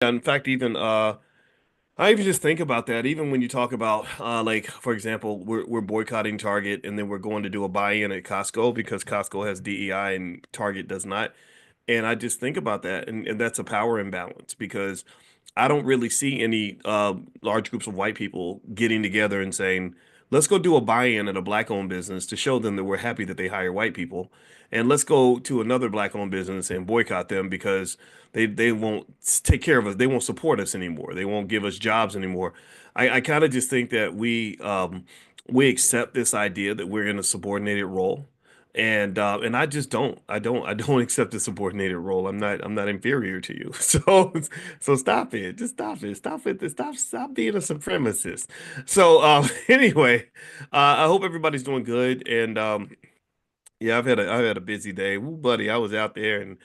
In fact, even I even just think about that. Even when you talk about like, for example, we're boycotting Target, and then we're going to do a buy-in at Costco because Costco has DEI and Target does not. And I just think about that, and that's a power imbalance because I don't really see any large groups of white people getting together and saying, let's go do a buy-in at a black-owned business to show them that we're happy that they hire white people. And let's go to another black-owned business and boycott them because they won't take care of us. They won't support us anymore. They won't give us jobs anymore. I kind of just think that we accept this idea that we're in a subordinated role. And I just don't. I don't accept a subordinated role. I'm not inferior to you. So stop it. Just stop it. Stop it. Stop being a supremacist. So anyway, I hope everybody's doing good. And yeah, I've had a busy day. Ooh, buddy, I was out there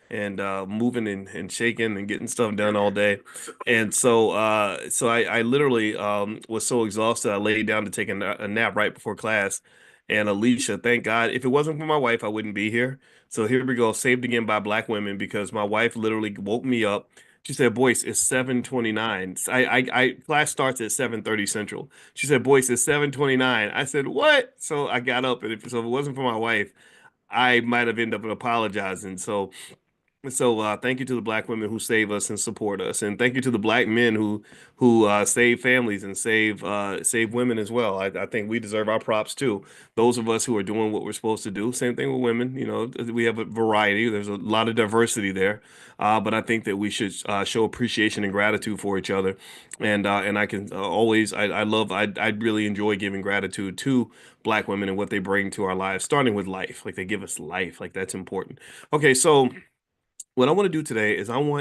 and moving and shaking and getting stuff done all day. And so I literally was so exhausted I laid down to take a nap right before class. And Alicia, thank God, if it wasn't for my wife, I wouldn't be here. So here we go, saved again by black women because my wife literally woke me up. She said, "Boyce, it's 7:29. I class starts at 7:30 Central." She said, "Boyce, it's 7:29." I said, "What?" So I got up, and if it wasn't for my wife, I might have ended up apologizing. So thank you to the black women who save us and support us, and thank you to the black men who save families and save women as well. I think we deserve our props too. Those of us who are doing what we're supposed to do. Same thing with women. You know, we have a variety. There's a lot of diversity there, but I think that we should show appreciation and gratitude for each other. And I can always I really enjoy giving gratitude to black women and what they bring to our lives, starting with life. Like they give us life. Like that's important. Okay, so what I want to do today is um,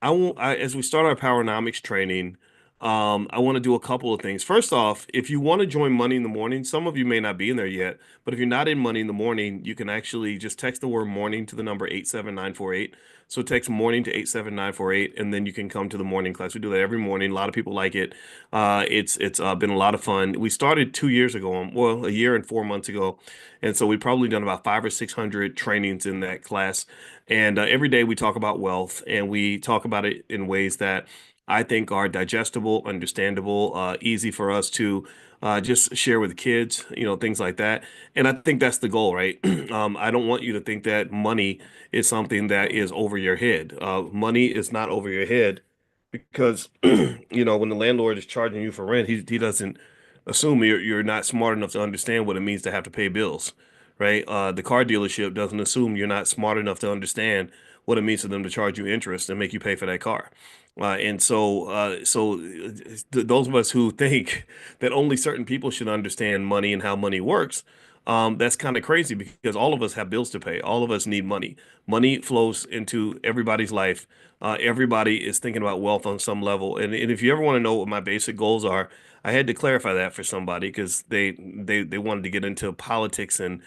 as we start our Powernomics training, I want to do a couple of things. First off, if you want to join Money in the Morning, some of you may not be in there yet, but if you're not in Money in the Morning, you can actually just text the word morning to the number 87948. So text morning to 87948, and then you can come to the morning class. We do that every morning. A lot of people like it. It's been a lot of fun. We started 2 years ago, well, a year and 4 months ago, and so we've probably done about 500 or 600 trainings in that class. And every day we talk about wealth, and we talk about it in ways that I think are digestible, understandable, easy for us to just share with kids, things like that. And I think that's the goal, right? I don't want you to think that money is something that is over your head. Money is not over your head because, when the landlord is charging you for rent, he doesn't assume you're not smart enough to understand what it means to have to pay bills, right? The car dealership doesn't assume you're not smart enough to understand what it means for them to charge you interest and make you pay for that car. Those of us who think that only certain people should understand money and how money works, that's kind of crazy because all of us have bills to pay. All of us need money. Money flows into everybody's life. Everybody is thinking about wealth on some level. And if you ever want to know what my basic goals are, I had to clarify that for somebody because they wanted to get into politics and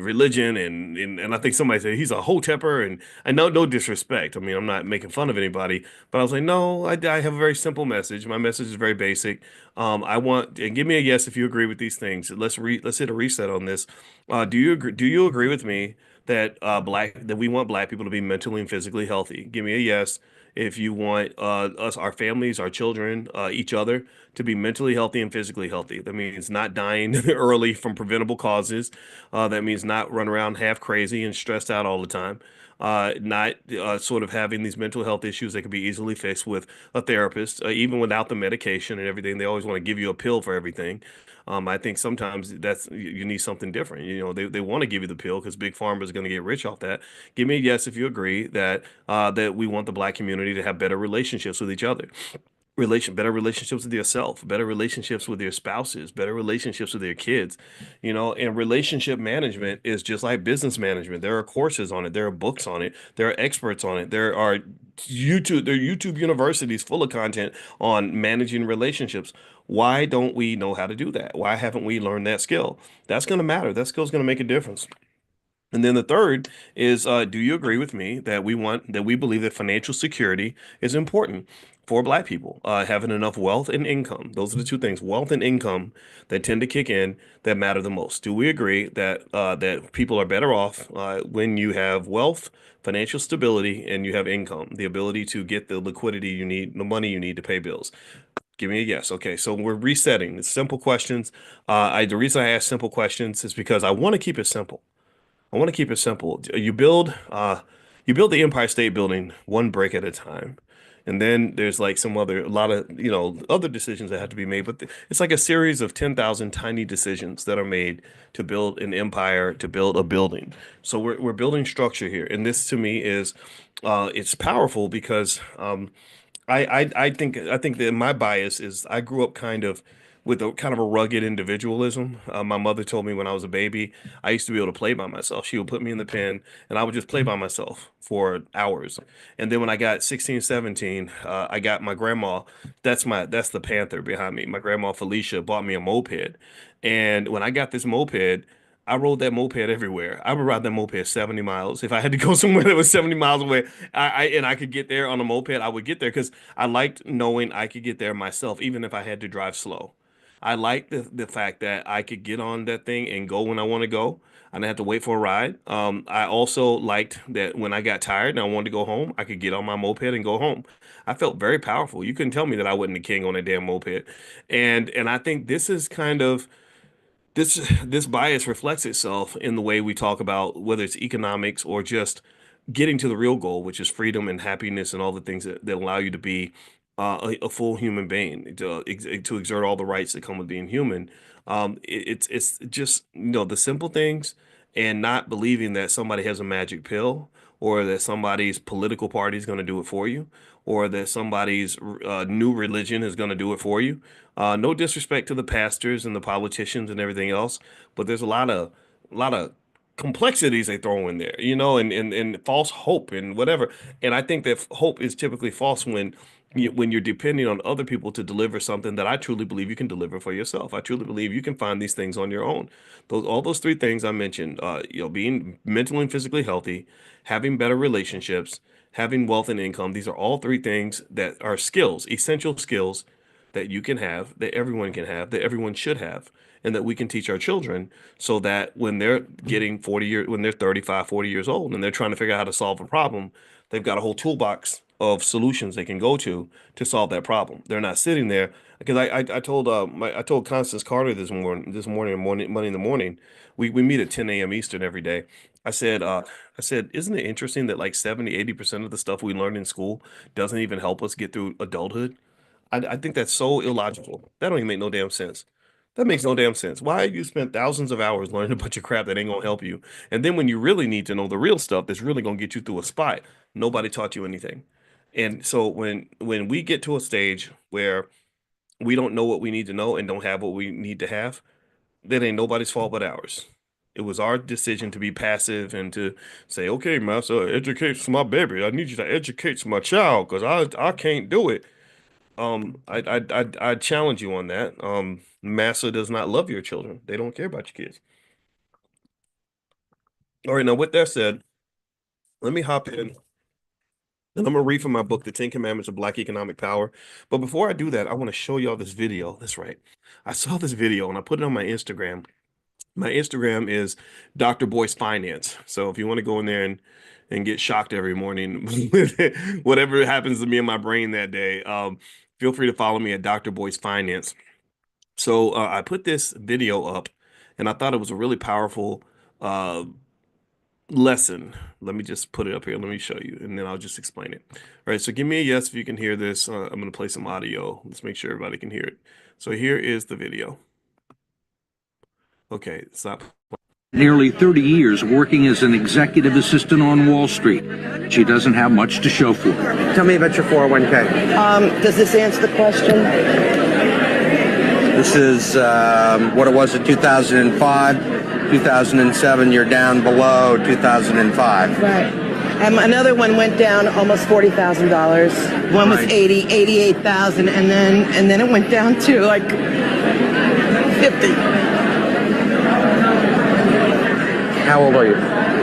religion and I think somebody said he's a hotepper and I know no disrespect. I mean, I'm not making fun of anybody, but I was like, no, I have a very simple message. My message is very basic. I want and give me a yes if you agree with these things. Let's hit a reset on this. Do you agree with me that that we want black people to be mentally and physically healthy? Give me a yes if you want us, our families, our children, each other to be mentally healthy and physically healthy. That means not dying early from preventable causes. That means not run around half crazy and stressed out all the time. Not sort of having these mental health issues that can be easily fixed with a therapist, even without the medication and everything. They always want to give you a pill for everything. I think sometimes you need something different. They want to give you the pill because big pharma is going to get rich off that. Give me a yes if you agree that we want the black community to have better relationships with each other. Better relationships with yourself, better relationships with your spouses, better relationships with your kids. And relationship management is just like business management. There are courses on it, there are books on it, there are experts on it, there are YouTube universities full of content on managing relationships. Why don't we know how to do that? Why haven't we learned that skill? That's going to matter. That skill is going to make a difference. And then the third is, do you agree with me that we believe that financial security is important for Black people, having enough wealth and income? Those are the two things, wealth and income, that tend to kick in that matter the most. Do we agree that that people are better off when you have wealth, financial stability, and you have income, the ability to get the liquidity you need, the money you need to pay bills? Give me a yes. Okay, so we're resetting. It's simple questions. The reason I ask simple questions is because I want to keep it simple. I want to keep it simple. You build the Empire State Building one brick at a time. And then there's like a lot of, other decisions that have to be made, but it's like a series of 10,000 tiny decisions that are made to build an empire, to build a building. So we're building structure here. And this to me is, it's powerful because, I think that my bias is I grew up kind of with a kind of a rugged individualism. My mother told me when I was a baby, I used to be able to play by myself. She would put me in the pen and I would just play by myself for hours. And then when I got 16, 17, I got my grandma. That's the Panther behind me. My grandma Felicia bought me a moped. And when I got this moped, I rode that moped everywhere. I would ride that moped 70 miles. If I had to go somewhere that was 70 miles away, I could get there on a moped, I would get there because I liked knowing I could get there myself, even if I had to drive slow. I liked the fact that I could get on that thing and go when I want to go. I didn't have to wait for a ride. I also liked that when I got tired and I wanted to go home, I could get on my moped and go home. I felt very powerful. You couldn't tell me that I wasn't the king on a damn moped. And I think this is kind of this bias reflects itself in the way we talk about whether it's economics or just getting to the real goal, which is freedom and happiness and all the things that allow you to be a full human being, to exert all the rights that come with being human. It's just, the simple things, and not believing that somebody has a magic pill, or that somebody's political party is going to do it for you, or that somebody's new religion is going to do it for you. No disrespect to the pastors and the politicians and everything else, but there's a lot of complexities they throw in there, and false hope and whatever. And I think that hope is typically false when you're depending on other people to deliver something that I truly believe you can deliver for yourself. I truly believe you can find these things on your own. All those three things I mentioned, being mentally and physically healthy, having better relationships, having wealth and income. These are all three things that are skills, essential skills that you can have, that everyone can have, that everyone should have, and that we can teach our children so that when they're getting 35, 40 years old and they're trying to figure out how to solve a problem, they've got a whole toolbox of solutions they can go to solve that problem. They're not sitting there because I told Constance Carter Monday in the morning, we meet at 10 a.m. Eastern every day. I said, isn't it interesting that like 70, 80% of the stuff we learn in school doesn't even help us get through adulthood? I think that's so illogical. That don't even make no damn sense. That makes no damn sense. Why you spend thousands of hours learning a bunch of crap that ain't gonna help you? And then when you really need to know the real stuff that's really gonna get you through a spot, nobody taught you anything. And so when we get to a stage where we don't know what we need to know and don't have what we need to have, that ain't nobody's fault but ours. It was our decision to be passive and to say, okay, master, educate my baby. I need you to educate my child because I can't do it. I challenge you on that. Massa does not love your children. They don't care about your kids. All right, now with that said, let me hop in and I'm gonna read from my book, The 10 Commandments of Black Economic Power. But before I do that, I want to show y'all this video. That's right. I saw this video and I put it on my Instagram. My Instagram is Dr. Boyce Finance. So if you want to go in there and get shocked every morning with whatever happens to me in my brain that day, feel free to follow me at Dr. Boyce Finance. So I put this video up, and I thought it was a really powerful uh, lesson. Let me just put it up here. Let me show you, and then I'll just explain it. All right, so give me a yes if you can hear this. I'm going to play some audio. Let's make sure everybody can hear it. So here is the video. Okay, stop. Nearly 30 years working as an executive assistant on Wall Street. She doesn't have much to show for it. Tell me about your 401k. Does this answer the question? This is what it was in 2005. 2007, you're down below 2005. Right. Another one went down almost $40,000. One was Right. 88,000, and then it went down to like 50. How old are you?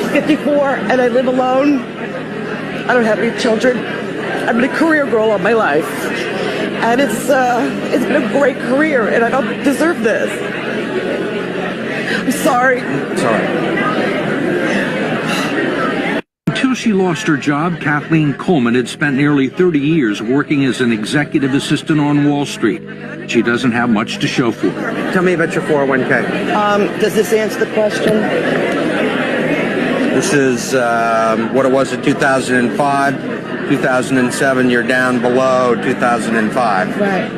54 and I live alone. I don't have any children. I've been a career girl all my life. And it's been a great career and I don't deserve this. I'm sorry. Sorry. Until she lost her job, Kathleen Coleman had spent nearly 30 years working as an executive assistant on Wall Street. She doesn't have much to show for it. Tell me about your 401k. Does this answer the question? This is what it was in 2005. 2007, you're down below 2005. Right.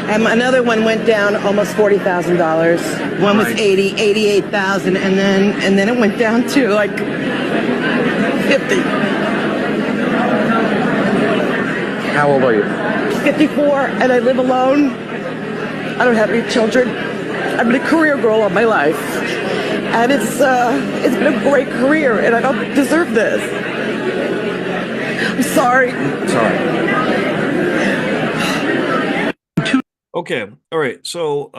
And another one went down almost $40,000. One was Right. 88,000, and then it went down to like 50. How old are you? 54, and I live alone. I don't have any children. I've been a career girl all my life, and it's been a great career, and I don't deserve this. I'm sorry. Sorry. Okay. All right. So,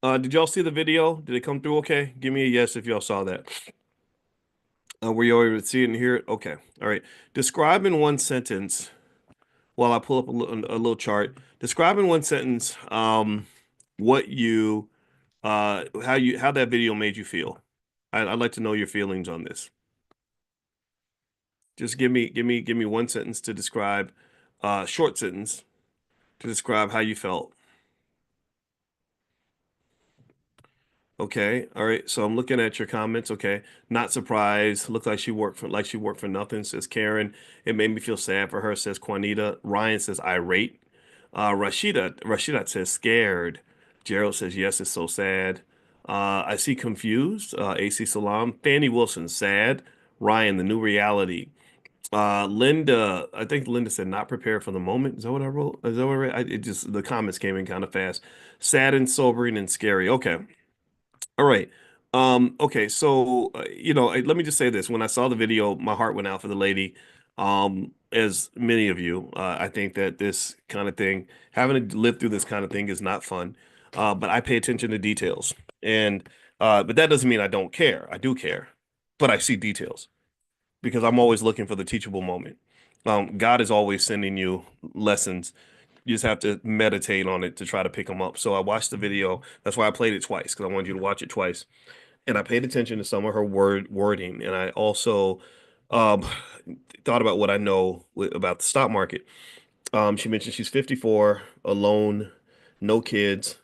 did y'all see the video? Did it come through okay? Give me a yes if y'all saw that. Were you able to see it and hear it? Okay. All right. Describe in one sentence, while I pull up a little chart, describe in one sentence what you how that video made you feel. I'd like to know your feelings on this. Just give me one sentence to describe, short sentence to describe how you felt. Okay, all right. So I'm looking at your comments. Okay, not surprised. Looked like she worked for nothing. Says Karen. It made me feel sad for her. Says Juanita. Ryan says irate. Rashida says scared. Gerald says yes, it's so sad. I see confused. AC Salam. Fanny Wilson sad. Ryan, the new reality. Linda, I think Linda said not prepared for the moment. Is that what I wrote? Is that what I read? It just the comments came in kind of fast. Sad and sobering and scary. Okay. All right. Okay, so let me just say this. When I saw the video, my heart went out for the lady. As many of you, I think that this kind of thing, having to live through this kind of thing is not fun. But I pay attention to details. And but that doesn't mean I don't care. I do care, but I see details because I'm always looking for the teachable moment. God is always sending you lessons. You just have to meditate on it to try to pick them up. So I watched the video. That's why I played it twice, because I wanted you to watch it twice. And I paid attention to some of her wording. And I also um, thought about what I know about the stock market. She mentioned she's 54, alone, no kids.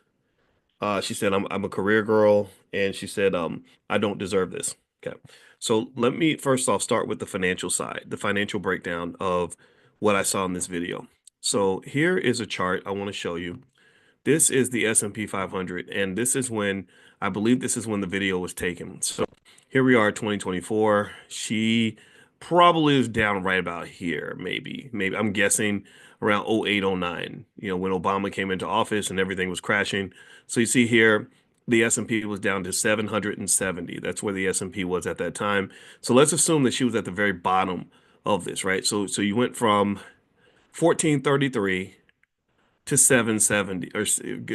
She said, I'm a career girl. And she said, I don't deserve this. Okay. So let me first off start with the financial side, the financial breakdown of what I saw in this video. So here is a chart I want to show you. This is the S&P 500, and this is when I believe this is when the video was taken. So here we are, 2024. She probably is down right about here, maybe. I'm guessing around 08, 09, when Obama came into office and everything was crashing. So you see here, the S&P was down to 770. That's where the S&P was at that time. So let's assume that she was at the very bottom of this, right? So you went from 1433 to 770 or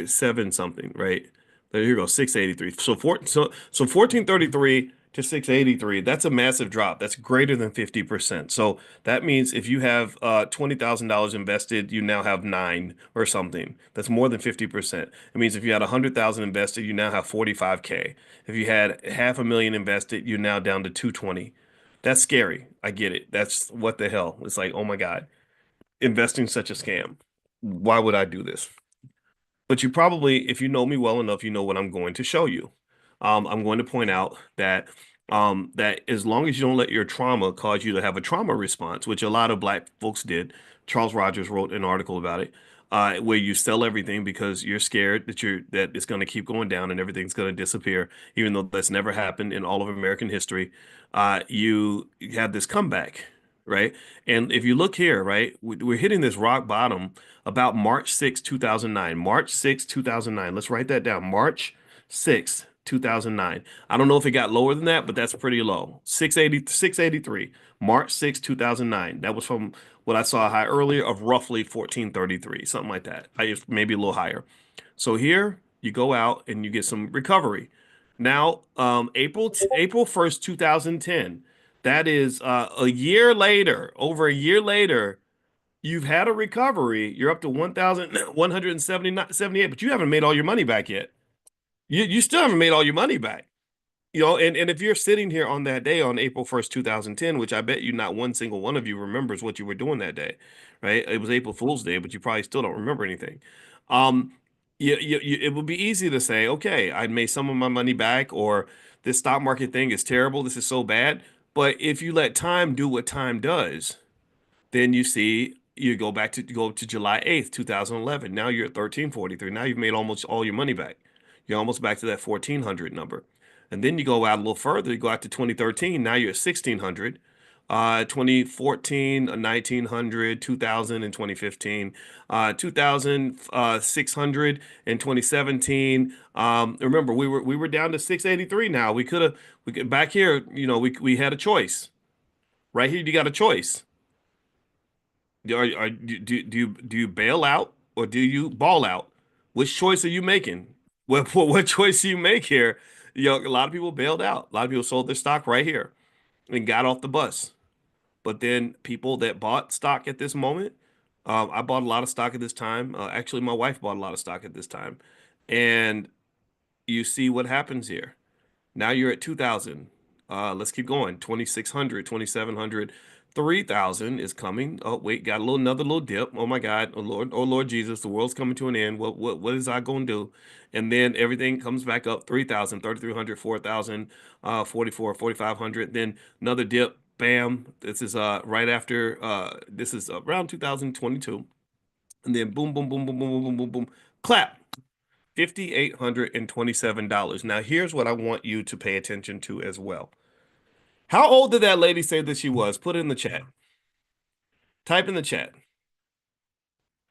seven something, right? There you go, 683. So 1433 to 683, that's a massive drop. That's greater than 50%. So that means if you have $20,000 invested, you now have nine or something. That's more than 50%. It means if you had 100,000 invested, you now have 45K. If you had $500,000 invested, you're now down to 220. That's scary. I get it. That's what the hell. It's like, oh my God, investing such a scam. Why would I do this? But you probably, if you know me well enough, you know what I'm going to show you. I'm going to point out that that as long as you don't let your trauma cause you to have a trauma response, which a lot of Black folks did. Charles Rogers wrote an article about it, where you sell everything because you're scared that it's going to keep going down and everything's going to disappear, even though that's never happened in all of American history. You have this comeback, right? And if you look here, right, we're hitting this rock bottom about March 6, 2009. March 6, 2009. Let's write that down. March 6, 2009. I don't know if it got lower than that, but that's pretty low. 683. March 6, 2009. That was from what I saw a high earlier of roughly 1433, something like that. Maybe a little higher. So here you go out and you get some recovery. Now, April 1st, 2010. That is a year later, over a year later, you've had a recovery. You're up to 1,178, but you haven't made all your money back yet. You still haven't made all your money back. And if you're sitting here on that day on April 1st, 2010, which I bet you not one single one of you remembers what you were doing that day, right? It was April Fool's Day, but you probably still don't remember anything. Um, it would be easy to say, okay, I made some of my money back, or this stock market thing is terrible. This is so bad. But if you let time do what time does, then you see you go to July 8th, 2011. Now you're at 1343. Now you've made almost all your money back. You're almost back to that 1400 number. And then you go out a little further, you go out to 2013. Now you're at 1600. 2014, 1900, 2000 and 2015, 2600 in 2017. Remember, we were down to 683 now. We could back here, we had a choice. Right here, you got a choice. Do you bail out or do you ball out? Which choice are you making? What choice do you make here? A lot of people bailed out. A lot of people sold their stock right here and got off the bus. But then people that bought stock at this moment, I bought a lot of stock at this time. Actually, my wife bought a lot of stock at this time, and you see what happens here. Now you're at 2000. Let's keep going. 2600, 2700, 3000 is coming. Oh, wait, got another little dip. Oh my God. Oh Lord Jesus, the world's coming to an end. What is I going to do? And then everything comes back up 3000, 3300, 4000, 44, 4500. Then another dip. Bam. This is right after this is around 2022. And then boom, boom, boom, boom, boom, boom, boom, boom, boom. Clap. $5,827. Now, here's what I want you to pay attention to as well. How old did that lady say that she was? Put it in the chat. Type in the chat.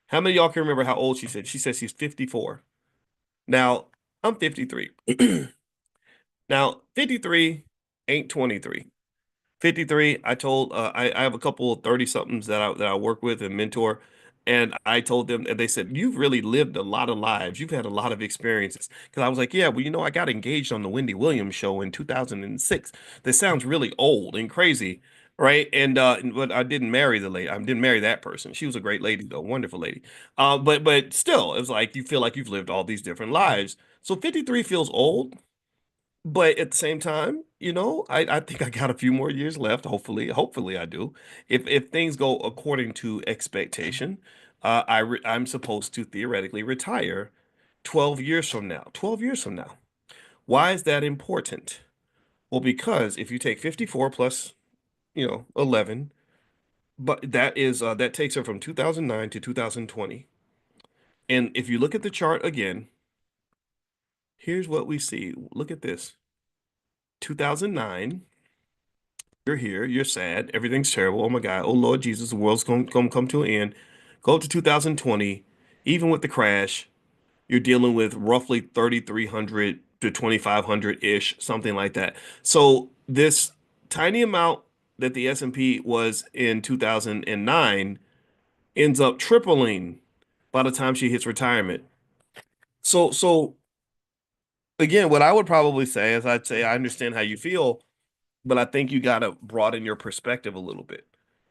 How many of y'all can remember how old she said? She said she's 54. Now, I'm 53. Now, 53 ain't 23. 53, I told I have a couple of 30 somethings that I work with and mentor, and I told them, and they said, you've really lived a lot of lives. You've had a lot of experiences. Because I was like, yeah, well, I got engaged on the Wendy Williams show in 2006. This sounds really old and crazy, right? And but I didn't marry the lady. I didn't marry that person. She was a great lady though, wonderful lady. But still, it was like you feel like you've lived all these different lives. So 53 feels old. But at the same time, I think I got a few more years left. Hopefully I do. If things go according to expectation, I'm supposed to theoretically retire 12 years from now. 12 years from now. Why is that important? Well, because if you take 54 plus, 11, but that takes her from 2009 to 2020. And if you look at the chart again, here's what we see. Look at this. 2009. You're here, you're sad, everything's terrible. Oh my God, oh Lord Jesus, the world's gonna come to an end. Go to 2020, even with the crash, you're dealing with roughly 3,300 to 2,500-ish, something like that. So this tiny amount that the S&P was in 2009 ends up tripling by the time she hits retirement. So again, what I would probably say is I'd say I understand how you feel, but I think you got to broaden your perspective a little bit.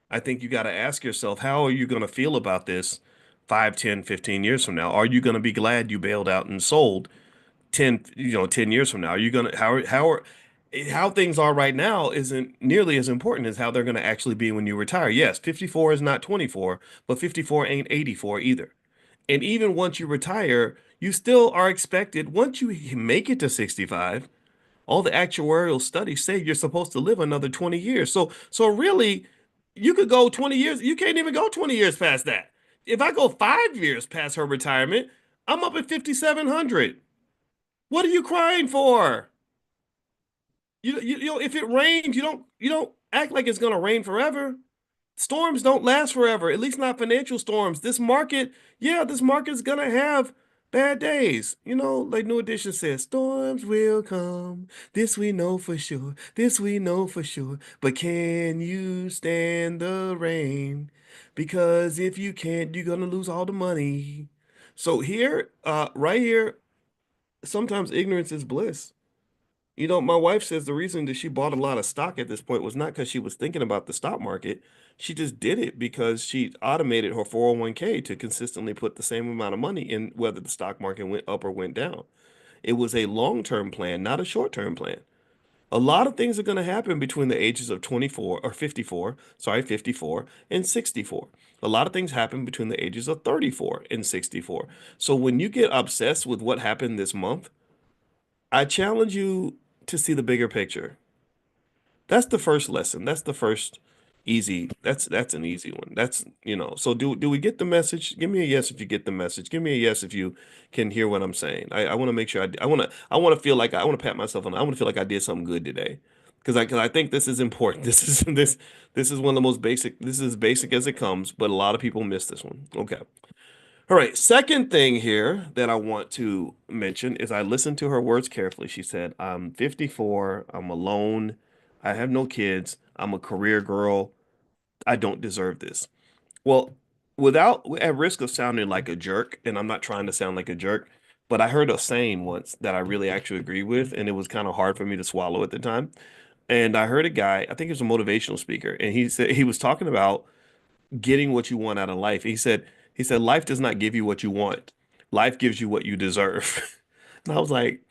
I think you got to ask yourself, how are you going to feel about this 5, 10, 15 years from now? Are you going to be glad you bailed out and sold 10 years from now? Are you going to, how things are right now isn't nearly as important as how they're going to actually be when you retire. Yes, 54 is not 24, but 54 ain't 84 either. And even once you retire, you still are expected, once you make it to 65, all the actuarial studies say you're supposed to live another 20 years. So really, you could go 20 years. You can't even go 20 years past that. If I go 5 years past her retirement, I'm up at 5,700. What are you crying for? If it rains, you don't act like it's gonna rain forever. Storms don't last forever, at least not financial storms. This market's gonna have bad days. Like New Edition says, storms will come. This we know for sure. This we know for sure. But can you stand the rain? Because if you can't, you're gonna lose all the money. So here, right here, sometimes ignorance is bliss. My wife says the reason that she bought a lot of stock at this point was not because she was thinking about the stock market. She just did it because she automated her 401k to consistently put the same amount of money in whether the stock market went up or went down. It was a long-term plan, not a short-term plan. A lot of things are going to happen between the ages of 24 or 54, sorry, 54 and 64. A lot of things happen between the ages of 34 and 64. So when you get obsessed with what happened this month, I challenge you to see the bigger picture. That's the first lesson. That's the first easy. That's an easy one. So do we get the message? Give me a yes if you get the message. Give me a yes if you can hear what I'm saying. I want to make sure I want to feel like I want to pat myself on. I want to feel like I did something good today. Because I think this is important. This is one of the most basic. This is basic as it comes, but a lot of people miss this one. Okay. All right. Second thing here that I want to mention is I listened to her words carefully. She said, I'm 54. I'm alone. I have no kids. I'm a career girl. I don't deserve this. Well, without at risk of sounding like a jerk, and I'm not trying to sound like a jerk, but I heard a saying once that I really actually agree with, and it was kind of hard for me to swallow at the time. And I heard a guy, I think he was a motivational speaker, and he said he was talking about getting what you want out of life. He said life does not give you what you want. Life gives you what you deserve. And I was like,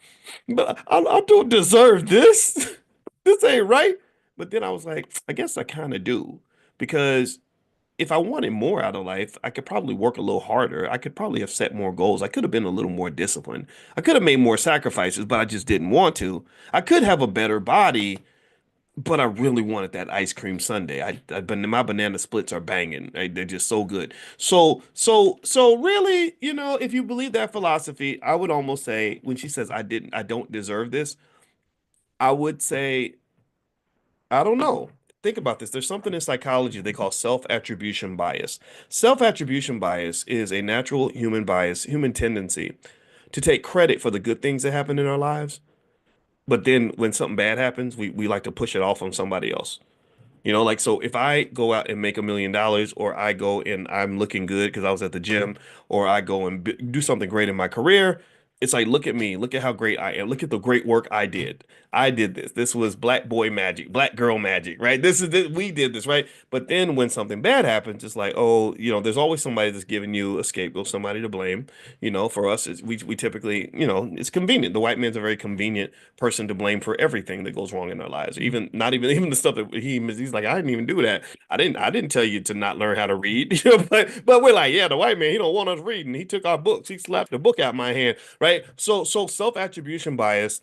but I don't deserve this. This ain't right. But then I was like, I guess I kind of do. Because if I wanted more out of life, I could probably work a little harder. I could probably have set more goals. I could have been a little more disciplined. I could have made more sacrifices, but I just didn't want to. I could have a better body, but I really wanted that ice cream sundae. But my banana splits are banging. They're just so good. So really, if you believe that philosophy, I would almost say when she says I don't deserve this, I would say, I don't know. Think about this. There's something in psychology they call self-attribution bias. Self-attribution bias is a natural human bias, human tendency to take credit for the good things that happen in our lives. But then when something bad happens, we like to push it off on somebody else. Like, so if I go out and make $1 million, or I go and I'm looking good because I was at the gym, or I go and do something great in my career, it's like, look at me, look at how great I am, look at the great work I did. I did this. This was black boy magic, black girl magic, right? We did this, right? But then when something bad happens, it's like, oh, there's always somebody that's giving you a scapegoat, somebody to blame. For us, we typically, it's convenient. The white man's a very convenient person to blame for everything that goes wrong in our lives. Even not even the stuff that he's like, I didn't even do that. I didn't tell you to not learn how to read. But we're like, yeah, the white man, he don't want us reading. He took our books. He slapped the book out of my hand, right? So self-attribution bias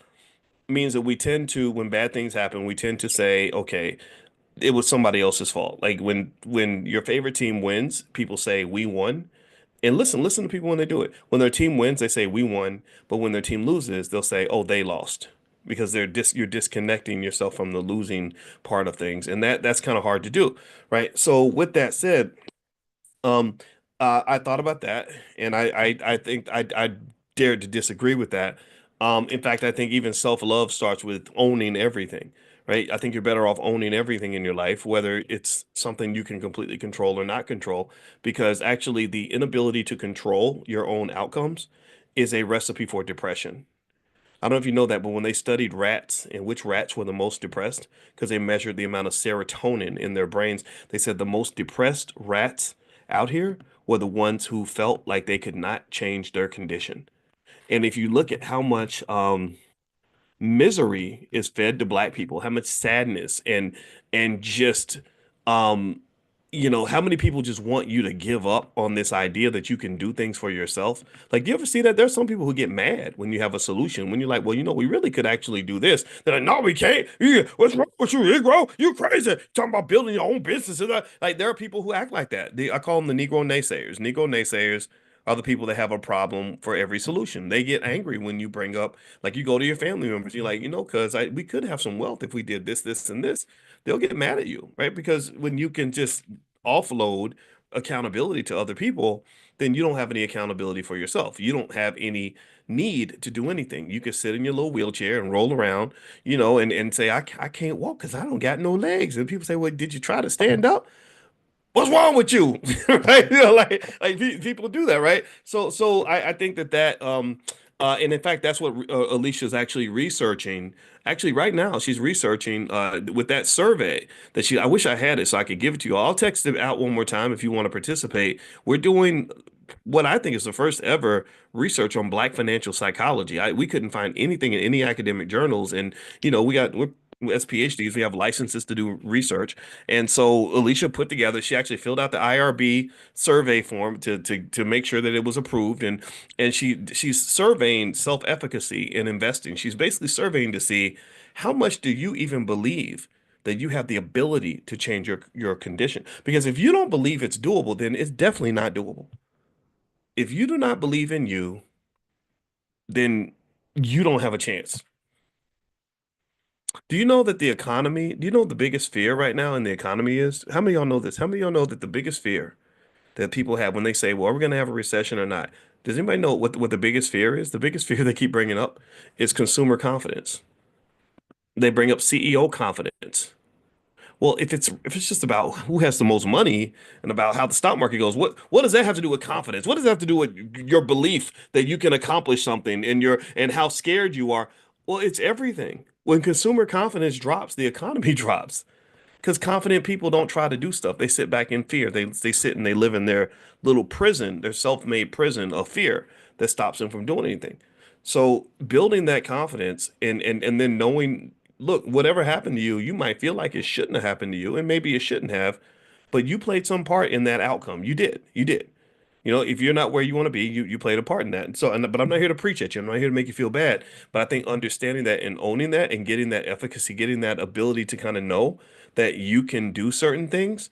means that we tend to, when bad things happen, we tend to say, okay, it was somebody else's fault. Like when your favorite team wins, people say we won. And listen to people when they do it. When their team wins, they say we won, but when their team loses, they'll say, "Oh, they lost." Because you're disconnecting yourself from the losing part of things. And that's kind of hard to do, right? So with that said, um, I thought about that, and I think I dared to disagree with that. In fact, I think even self-love starts with owning everything, right? I think you're better off owning everything in your life, whether it's something you can completely control or not control, because actually the inability to control your own outcomes is a recipe for depression. I don't know if you know that, but when they studied rats and which rats were the most depressed, because they measured the amount of serotonin in their brains, they said the most depressed rats out here were the ones who felt like they could not change their condition. And if you look at how much misery is fed to black people, how much sadness and just um how many people just want you to give up on this idea that you can do things for yourself. Like, do you ever see that there's some people who get mad when you have a solution, when you're like, well, we really could actually do this. They're like, no, we can't. Yeah, what's wrong with you, Negro? You crazy. Talking about building your own business. Like, there are people who act like that. I call them the Negro naysayers. Negro naysayers are the people that have a problem for every solution. They get angry when you bring up, like, you go to your family members, you're like, because we could have some wealth if we did this, this, and this. They'll get mad at you, right? Because when you can just offload accountability to other people, then you don't have any accountability for yourself. You don't have any need to do anything. You can sit in your little wheelchair and roll around, and say, I can't walk because I don't got no legs. And people say, well, did you try to stand up? What's wrong with you? Right? Like people do that, right? So I think that And in fact, that's what Alicia's actually researching. Actually, right now, she's researching with that survey that I wish I had it so I could give it to you. I'll text it out one more time if you want to participate. We're doing what I think is the first ever research on Black financial psychology. We couldn't find anything in any academic journals, and we're as PhDs, we have licenses to do research. And so Alicia put together, she actually filled out the IRB survey form to make sure that it was approved. And she's surveying self-efficacy in investing. She's basically surveying to see how much do you even believe that you have the ability to change your condition. Because if you don't believe it's doable, then it's definitely not doable. If you do not believe in you, then you don't have a chance. Do you know what the biggest fear right now in the economy is? How many of y'all know this? How many of y'all know that the biggest fear that people have when they say, well, are we going to have a recession or not? Does anybody know what the biggest fear is? The biggest fear they keep bringing up is consumer confidence. They bring up CEO confidence. Well, if it's just about who has the most money and about how the stock market goes, what does that have to do with confidence? What does that have to do with your belief that you can accomplish something and how scared you are? Well, it's everything. When consumer confidence drops, the economy drops. Because confident people don't try to do stuff. They sit back in fear. They sit and they live in their little prison, their self-made prison of fear that stops them from doing anything. So building that confidence and then knowing, look, whatever happened to you, you might feel like it shouldn't have happened to you, and maybe it shouldn't have, but you played some part in that outcome. You did. You did. If you're not where you want to be, you played a part in that. But I'm not here to preach at you. I'm not here to make you feel bad. But I think understanding that and owning that and getting that efficacy, getting that ability to kind of know that you can do certain things,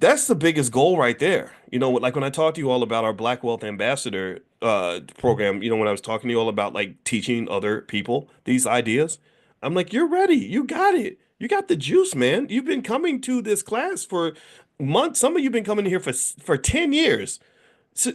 that's the biggest goal right there. Like when I talked to you all about our Black Wealth Ambassador program, when I was talking to you all about like teaching other people these ideas, I'm like, you're ready. You got it. You got the juice, man. You've been coming to this class for months. Some of you have been coming here for 10 years. So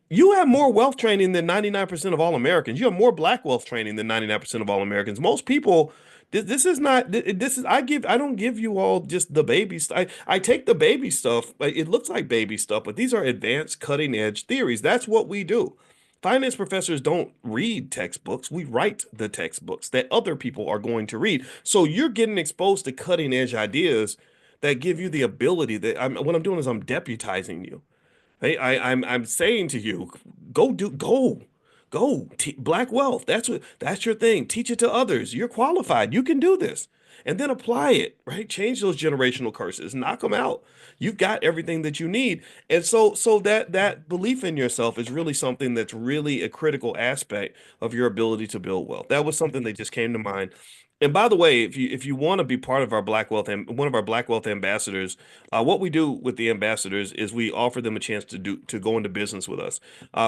you have more wealth training than 99% of all Americans. You have more black wealth training than 99% of all Americans. Most people, this is not, this is, I don't give you all just the baby stuff. I take the baby stuff. It looks like baby stuff, but these are advanced cutting edge theories. That's what we do. Finance professors don't read textbooks. We write the textbooks that other people are going to read. So you're getting exposed to cutting edge ideas that give you the ability what I'm doing is I'm deputizing you. Hey, I'm saying to you, go black wealth. That's your thing. Teach it to others. You're qualified. You can do this, and then apply it. Right? Change those generational curses. Knock them out. You've got everything that you need, and so that belief in yourself is really something that's really a critical aspect of your ability to build wealth. That was something that just came to mind. And by the way, if you want to be part of our Black Wealth and one of our Black Wealth ambassadors, what we do with the ambassadors is we offer them a chance to go into business with us.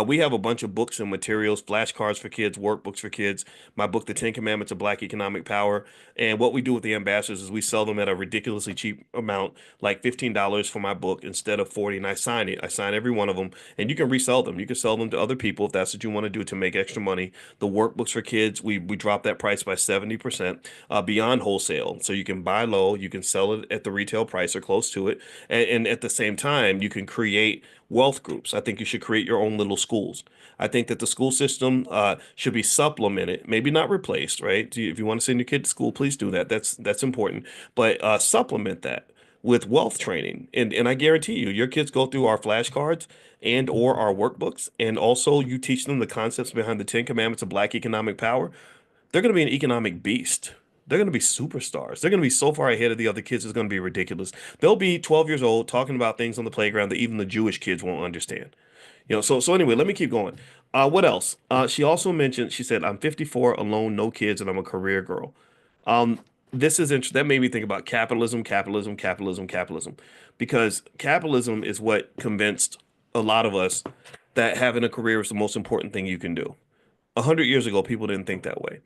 We have a bunch of books and materials, flashcards for kids, workbooks for kids. My book, The Ten Commandments of Black Economic Power. And what we do with the ambassadors is we sell them at a ridiculously cheap amount, like $15 for my book instead of 40, and I sign it. I sign every one of them, and you can resell them. You can sell them to other people if that's what you want to do to make extra money. The workbooks for kids, we drop that price by 70% beyond wholesale. So you can buy low, you can sell it at the retail price or close to it. And at the same time, you can create wealth groups. I think you should create your own little schools. I think that the school system should be supplemented, maybe not replaced, right? If you want to send your kid to school, please do that. That's important. But supplement that with wealth training. And I guarantee you, your kids go through our flashcards and or our workbooks, and also you teach them the concepts behind the Ten Commandments of Black Economic Power. They're going to be an economic beast. They're going to be superstars. They're going to be so far ahead of the other kids. It's going to be ridiculous. They'll be 12 years old talking about things on the playground that even the Jewish kids won't understand. So anyway, let me keep going. What else? She also mentioned, she said, I'm 54, alone, no kids, and I'm a career girl. Um, this is interesting. That made me think about capitalism, capitalism, capitalism, capitalism, because capitalism is what convinced a lot of us that having a career is the most important thing you can do. 100 years ago, people didn't think that way.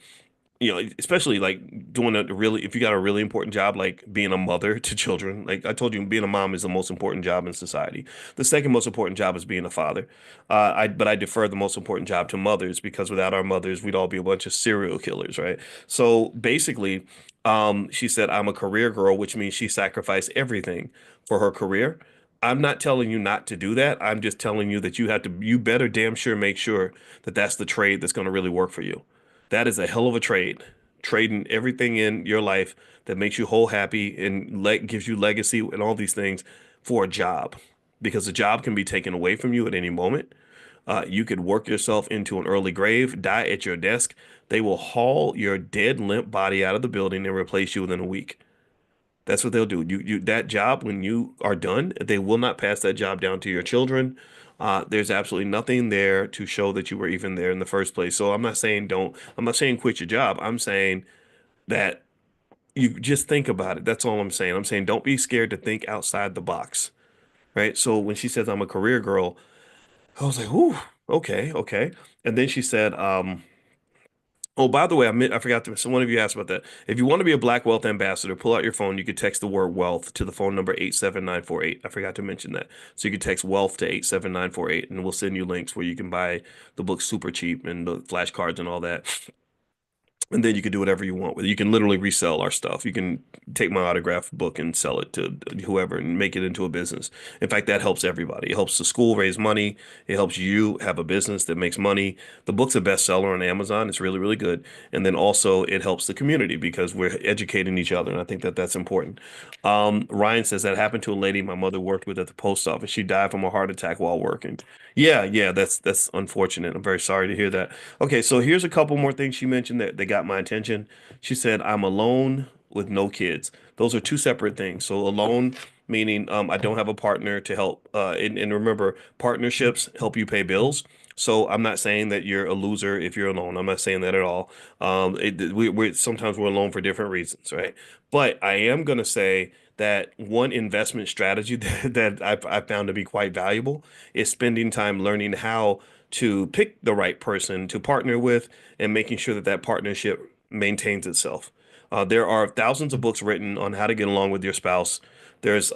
Especially like doing if you got a really important job, like being a mother to children. Like I told you, being a mom is the most important job in society. The second most important job is being a father. But I defer the most important job to mothers because without our mothers, we'd all be a bunch of serial killers, right? So basically, she said, I'm a career girl, which means she sacrificed everything for her career. I'm not telling you not to do that. I'm just telling you that you better damn sure make sure that that's the trade that's going to really work for you. That is a hell of a trade. Trading everything in your life that makes you whole happy and gives you legacy and all these things for a job. Because a job can be taken away from you at any moment. You could work yourself into an early grave, die at your desk. They will haul your dead, limp body out of the building and replace you within a week. That's what they'll do. That job, when you are done, they will not pass that job down to your children. There's absolutely nothing there to show that you were even there in the first place. So I'm not saying quit your job. I'm saying that you just think about it. That's all I'm saying. I'm saying don't be scared to think outside the box, right? So when she says I'm a career girl, I was like, "Ooh, okay, okay." And then she said, "Oh, by the way, I forgot to. So one of you asked about that. If you want to be a Black Wealth Ambassador, pull out your phone. You could text the word wealth to the phone number 87948. I forgot to mention that. So you could text wealth to 87948, and we'll send you links where you can buy the book super cheap and the flashcards and all that. And then you can do whatever you want with it. You can literally resell our stuff. You can take my autograph book and sell it to whoever and make it into a business. In fact, that helps everybody. It helps the school raise money. It helps you have a business that makes money. The book's a bestseller on Amazon. It's really, really good. And then also it helps the community because we're educating each other. And I think that that's important. Ryan says that happened to a lady my mother worked with at the post office. She died from a heart attack while working. Yeah, yeah, that's unfortunate. I'm very sorry to hear that. Okay, so here's a couple more things she mentioned that got my attention. She said, I'm alone with no kids. Those are two separate things. So alone meaning I don't have a partner to help. And remember, partnerships help you pay bills. So I'm not saying that you're a loser if you're alone. I'm not saying that at all. We sometimes we're alone for different reasons, right? But I am going to say that one investment strategy that I've found to be quite valuable is spending time learning how to pick the right person to partner with and making sure that that partnership maintains itself. There are thousands of books written on how to get along with your spouse. There's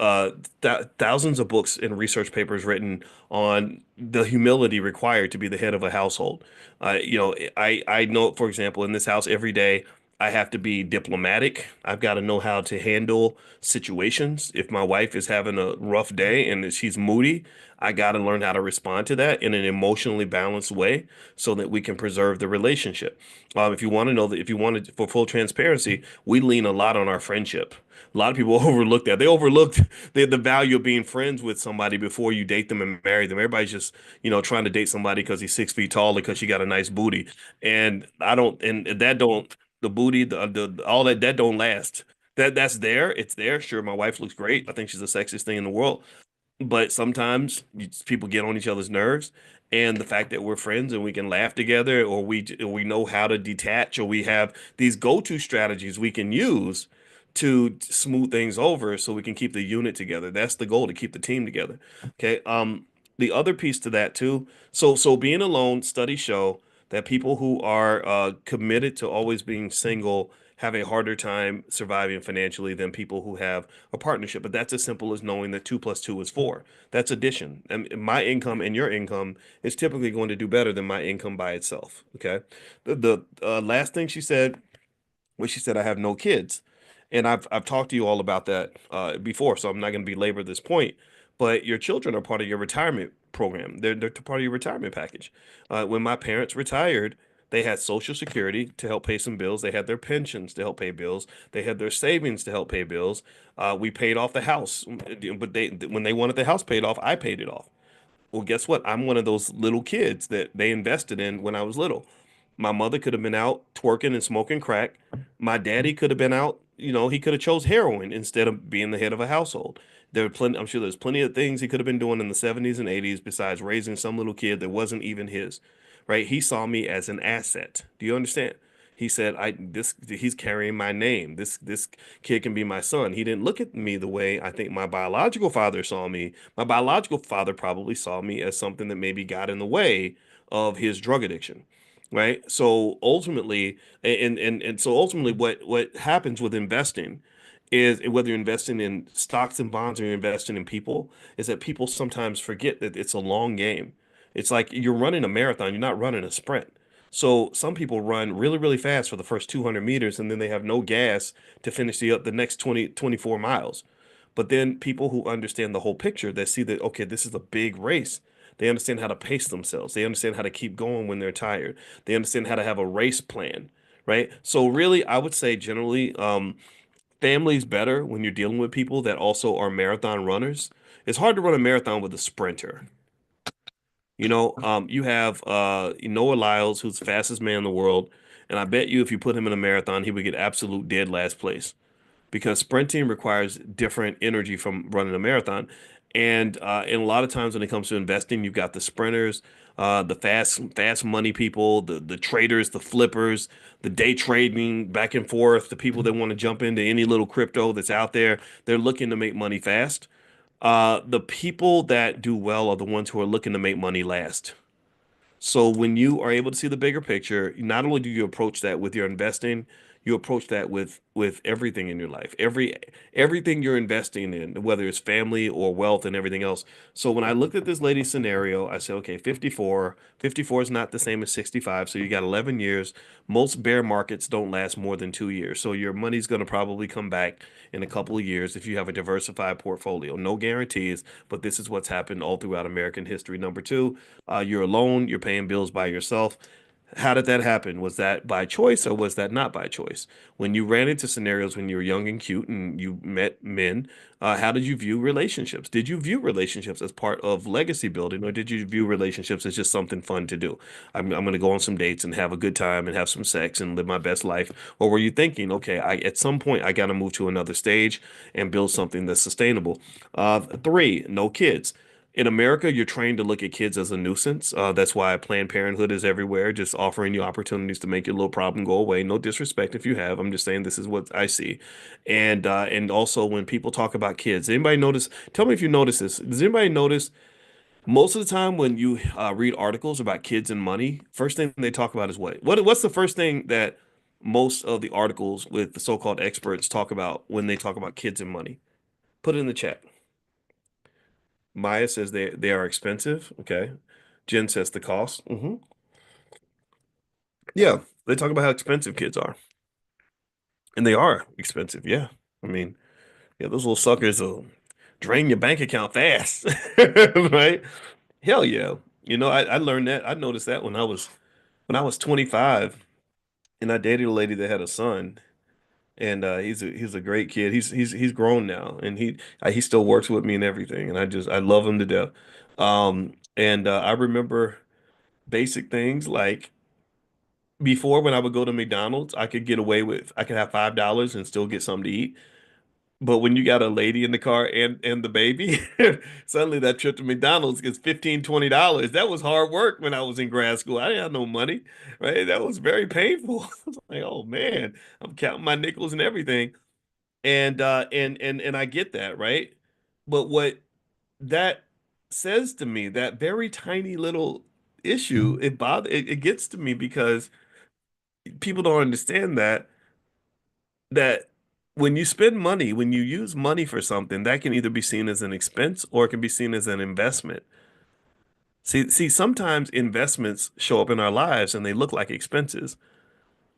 thousands of books and research papers written on the humility required to be the head of a household. I know, for example, in this house every day, I have to be diplomatic. I've got to know how to handle situations. If my wife is having a rough day and she's moody, I got to learn how to respond to that in an emotionally balanced way so that we can preserve the relationship. If you want to know that, if you wanted for full transparency, we lean a lot on our friendship. A lot of people overlook that. They overlooked the value of being friends with somebody before you date them and marry them. Everybody's just, trying to date somebody because he's 6 feet tall because she got a nice booty. And I don't, and that don't, the booty, the all that don't last. That's there. It's there. Sure, my wife looks great. I think she's the sexiest thing in the world. But sometimes people get on each other's nerves, and the fact that we're friends and we can laugh together, or we know how to detach, or we have these go-to strategies we can use to smooth things over, so we can keep the unit together. That's the goal, to keep the team together. Okay. The other piece to that too. So being alone, studies show that people who are committed to always being single have a harder time surviving financially than people who have a partnership. But that's as simple as knowing that 2 plus 2 is 4. That's addition. And my income and your income is typically going to do better than my income by itself. Okay. The last thing she said was she said, I have no kids. And I've talked to you all about that before, so I'm not going to belabor this point. But your children are part of your retirement program. They're part of your retirement package. When my parents retired, they had Social Security to help pay some bills. They had their pensions to help pay bills. They had their savings to help pay bills. We paid off the house, but when they wanted the house paid off, I paid it off. Well, guess what? I'm one of those little kids that they invested in when I was little. My mother could have been out twerking and smoking crack. My daddy could have been out, he could have chose heroin instead of being the head of a household. I'm sure there's plenty of things he could have been doing in the 70s and 80s besides raising some little kid that wasn't even his, right? He saw me as an asset. Do you understand? He said, he's carrying my name. This kid can be my son. He didn't look at me the way I think my biological father saw me. My biological father probably saw me as something that maybe got in the way of his drug addiction. Right. So ultimately, and so ultimately what happens with investing is, whether you're investing in stocks and bonds or you're investing in people, is that people sometimes forget that it's a long game. It's like you're running a marathon, you're not running a sprint. So some people run really, really fast for the first 200 meters and then they have no gas to finish the next 20 24 miles. But then people who understand the whole picture, they see that, okay, this is a big race. They understand how to pace themselves. They understand how to keep going when they're tired. They understand how to have a race plan, right? So really, I would say generally, family's better when you're dealing with people that also are marathon runners. It's hard to run a marathon with a sprinter. You have Noah Lyles, who's the fastest man in the world, and I bet you if you put him in a marathon, he would get absolute dead last place because sprinting requires different energy from running a marathon. And a lot of times when it comes to investing, you've got the sprinters, the fast money people, the traders, the flippers, the day trading back and forth, the people that want to jump into any little crypto that's out there. They're looking to make money fast. The people that do well are the ones who are looking to make money last. So when you are able to see the bigger picture, not only do you approach that with your investing, you approach that with everything in your life. Everything you're investing in, whether it's family or wealth and everything else. So when I looked at this lady's scenario, I said, okay, 54 is not the same as 65, so you got 11 years. Most bear markets don't last more than 2 years. So your money's going to probably come back in a couple of years if you have a diversified portfolio. No guarantees, but this is what's happened all throughout American history. Number two, you're alone, you're paying bills by yourself. How did that happen? Was that by choice or was that not by choice? When you ran into scenarios when you were young and cute and you met men, how did you view relationships? Did you view relationships as part of legacy building, or did you view relationships as just something fun to do? I'm going to go on some dates and have a good time and have some sex and live my best life. Or were you thinking, okay, at some point I got to move to another stage and build something that's sustainable? Three, no kids. In America, you're trained to look at kids as a nuisance. That's why Planned Parenthood is everywhere, just offering you opportunities to make your little problem go away. No disrespect if you have. I'm just saying this is what I see. And also when people talk about kids, anybody notice? Tell me if you notice this. Does anybody notice most of the time when you read articles about kids and money, first thing they talk about is what? What's the first thing that most of the articles with the so-called experts talk about when they talk about kids and money? Put it in the chat. Maya says they are expensive. Okay. Jen says the cost. Yeah, they talk about how expensive kids are, and they are expensive. Yeah, I mean, yeah, those little suckers will drain your bank account fast, right? Hell yeah. I learned that. I noticed that when I was 25, and I dated a lady that had a son, and he's a great kid. He's grown now, and he still works with me and everything, and I love him to death. And I remember basic things like before when I would go to McDonald's, I could have $5 and still get something to eat. But when you got a lady in the car and the baby, suddenly that trip to McDonald's gets $15, $20. That was hard work when I was in grad school. I didn't have no money, right? That was very painful. I was like, oh man, I'm counting my nickels and everything. And I get that, right? But what that says to me, that very tiny little issue, it gets to me because people don't understand that when you spend money, when you use money for something, that can either be seen as an expense or it can be seen as an investment. See, sometimes investments show up in our lives and they look like expenses,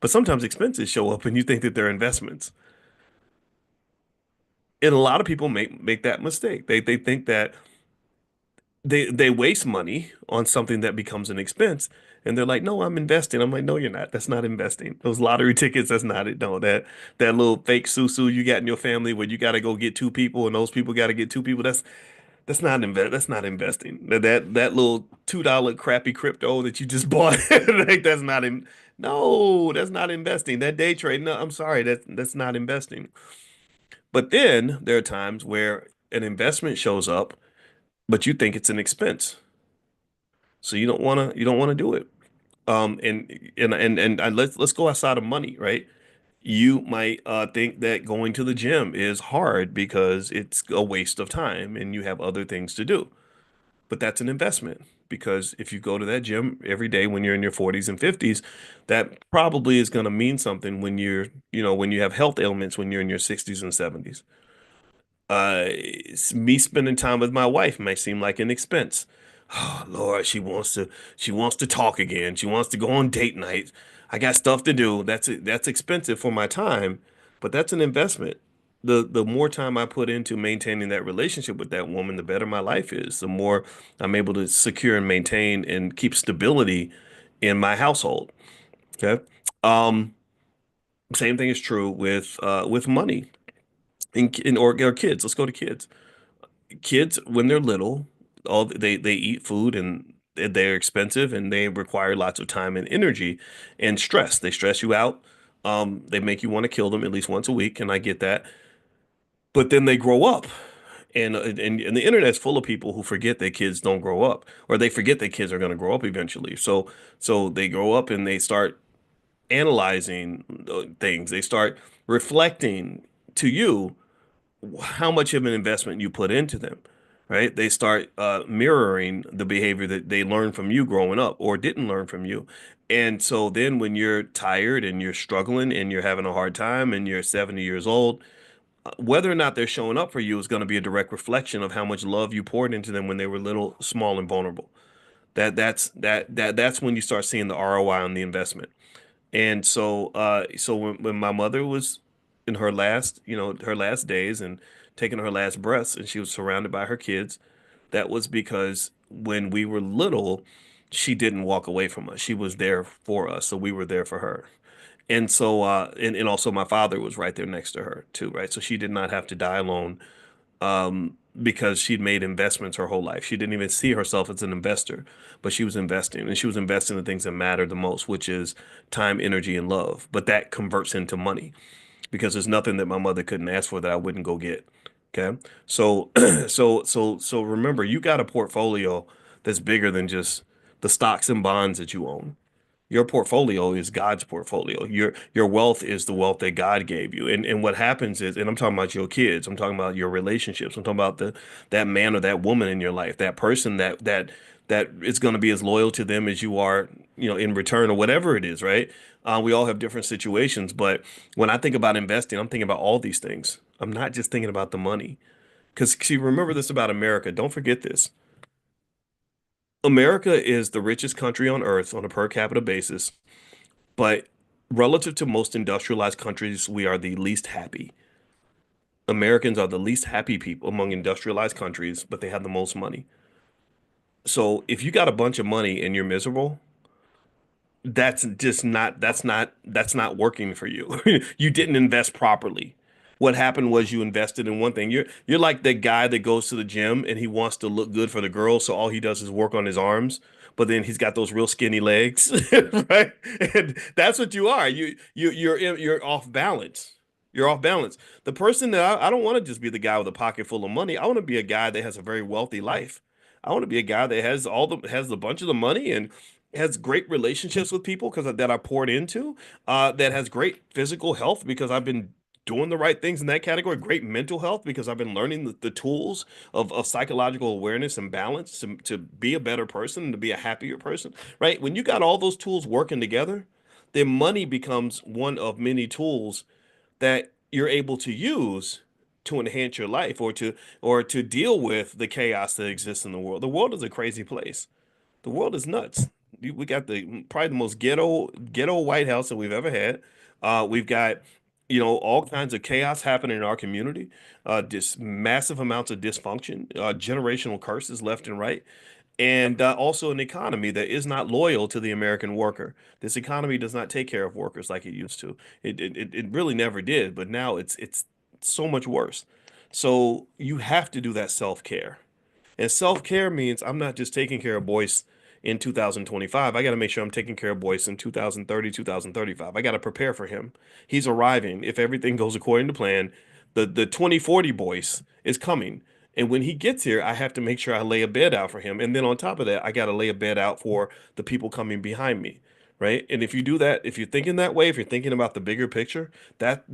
but sometimes expenses show up and you think that they're investments. And a lot of people make that mistake. They think that they waste money on something that becomes an expense, and they're like, no, I'm investing. I'm like, no, you're not. That's not investing. Those lottery tickets, that's not it. No, that little fake susu you got in your family where you got to go get two people and those people got to get two people. That's not investing. That little $2 crappy crypto that you just bought, like that's not in. No, that's not investing. That day trade. No, I'm sorry. That's not investing. But then there are times where an investment shows up, but you think it's an expense. So you don't wanna do it. And let's go outside of money, right? You might think that going to the gym is hard because it's a waste of time and you have other things to do. But that's an investment because if you go to that gym every day when you're in your 40s and 50s, that probably is going to mean something when you have health ailments when you're in your 60s and 70s. Me spending time with my wife may seem like an expense. Oh Lord, she wants to talk again. She wants to go on date nights. I got stuff to do. That's expensive for my time, but that's an investment. the more time I put into maintaining that relationship with that woman, the better my life is. The more I'm able to secure and maintain and keep stability in my household. Okay. Um, Same thing is true with money or kids. Let's go to kids. Kids when they're little, all they eat food and they're expensive and they require lots of time and energy and stress. They stress you out. They make you want to kill them at least once a week, and I get that. But then they grow up, and the internet's full of people who forget that kids don't grow up, or they forget that kids are going to grow up eventually. So they grow up and they start analyzing things. They start reflecting to you how much of an investment you put into them, right? They start mirroring the behavior that they learned from you growing up or didn't learn from you. And so then when you're tired and you're struggling and you're having a hard time and you're 70 years old, whether or not they're showing up for you is going to be a direct reflection of how much love you poured into them when they were little, small, and vulnerable. That's when you start seeing the ROI on the investment. And so when my mother was in her last, her last days and taking her last breaths, and she was surrounded by her kids, that was because when we were little, she didn't walk away from us. She was there for us, so we were there for her. And also my father was right there next to her too, right? So she did not have to die alone, because she'd made investments her whole life. She didn't even see herself as an investor, but she was investing, and she was investing in the things that matter the most, which is time, energy, and love. But that converts into money because there's nothing that my mother couldn't ask for that I wouldn't go get. Okay. So, so remember, you got a portfolio that's bigger than just the stocks and bonds that you own. Your portfolio is God's portfolio. Your wealth is the wealth that God gave you. And what happens is, and I'm talking about your kids, I'm talking about your relationships, I'm talking about the that man or that woman in your life, that person that is going to be as loyal to them as you are, in return or whatever it is, right? We all have different situations, but when I think about investing, I'm thinking about all these things. I'm not just thinking about the money. Because see, remember this about America. Don't forget this. America is the richest country on earth on a per capita basis. But relative to most industrialized countries, we are the least happy. Americans are the least happy people among industrialized countries, but they have the most money. So if you got a bunch of money and you're miserable, that's not working for you. You didn't invest properly. What happened was you invested in one thing. You're like that guy that goes to the gym and he wants to look good for the girls, so all he does is work on his arms, but then he's got those real skinny legs, right? And that's what you are. You're off balance. You're off balance. The person that I don't want to just be the guy with a pocket full of money. I want to be a guy that has a very wealthy life. I want to be a guy that has a bunch of the money and has great relationships with people because that I poured into, that has great physical health because I've been doing the right things in that category, great mental health because I've been learning the tools of psychological awareness and balance to be a better person, to be a happier person, right? When you got all those tools working together, then money becomes one of many tools that you're able to use to enhance your life or to deal with the chaos that exists in the world. The world is a crazy place. The world is nuts. We got probably the most ghetto White House that we've ever had. We've got all kinds of chaos happening in our community. Just massive amounts of dysfunction, generational curses left and right, and also an economy that is not loyal to the American worker. This economy does not take care of workers like it used to. It really never did, but now it's so much worse. So you have to do that self-care. And self-care means I'm not just taking care of Boyce in 2025. I got to make sure I'm taking care of Boyce in 2030, 2035. I got to prepare for him. He's arriving. If everything goes according to plan, the 2040 Boyce is coming. And when he gets here, I have to make sure I lay a bed out for him. And then on top of that, I got to lay a bed out for the people coming behind me, right? And if you do that, if you're thinking that way, if you're thinking about the bigger picture, that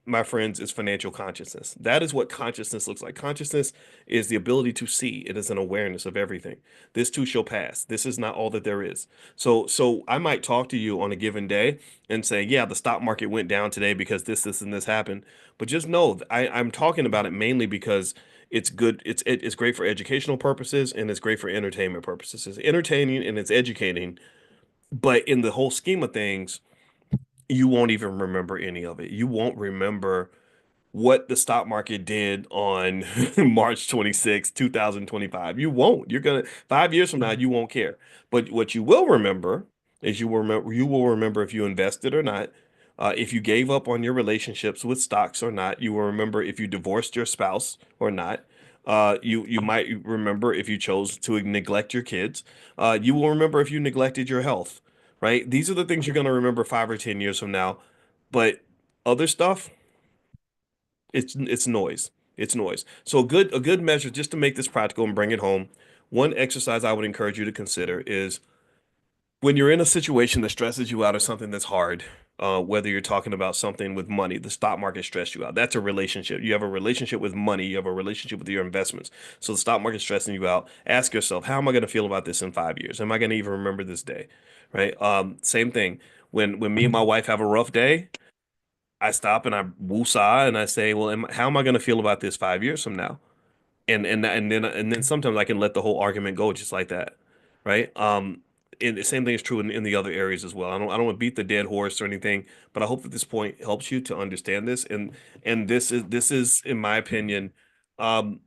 my friends is financial consciousness. That is what consciousness looks like. Consciousness is the ability to see. It is an awareness of everything. This too shall pass. This is not all that there is. So I might talk to you on a given day and say, yeah, the stock market went down today because this, and this happened. But just know I'm talking about it mainly because it's good. It's great for educational purposes and it's great for entertainment purposes. It's entertaining and it's educating, but in the whole scheme of things, you won't even remember any of it. You won't remember. what the stock market did on March 26, 2025. You won't. You're gonna 5 years from now, you won't care. But what you will remember is you will remember if you invested or not, if you gave up on your relationships with stocks or not. You will remember if you divorced your spouse or not. You might remember if you chose to neglect your kids. You will remember if you neglected your health, right? These are the things you're gonna remember 5 or 10 years from now. But other stuff, it's noise. It's noise. So a good measure just to make this practical and bring it home. One exercise I would encourage you to consider is when you're in a situation that stresses you out or something that's hard, whether you're talking about something with money, the stock market stressed you out. That's a relationship. You have a relationship with money. You have a relationship with your investments. So the stock market's stressing you out. Ask yourself, how am I going to feel about this in 5 years? Am I going to even remember this day? Right? Same thing. When me and my wife have a rough day, I stop and I woosah and I say, well, how am I going to feel about this 5 years from now? And then sometimes I can let the whole argument go just like that, right? And the same thing is true in the other areas as well. I don't want to beat the dead horse or anything, but I hope that this point helps you to understand this. And this is in my opinion, um,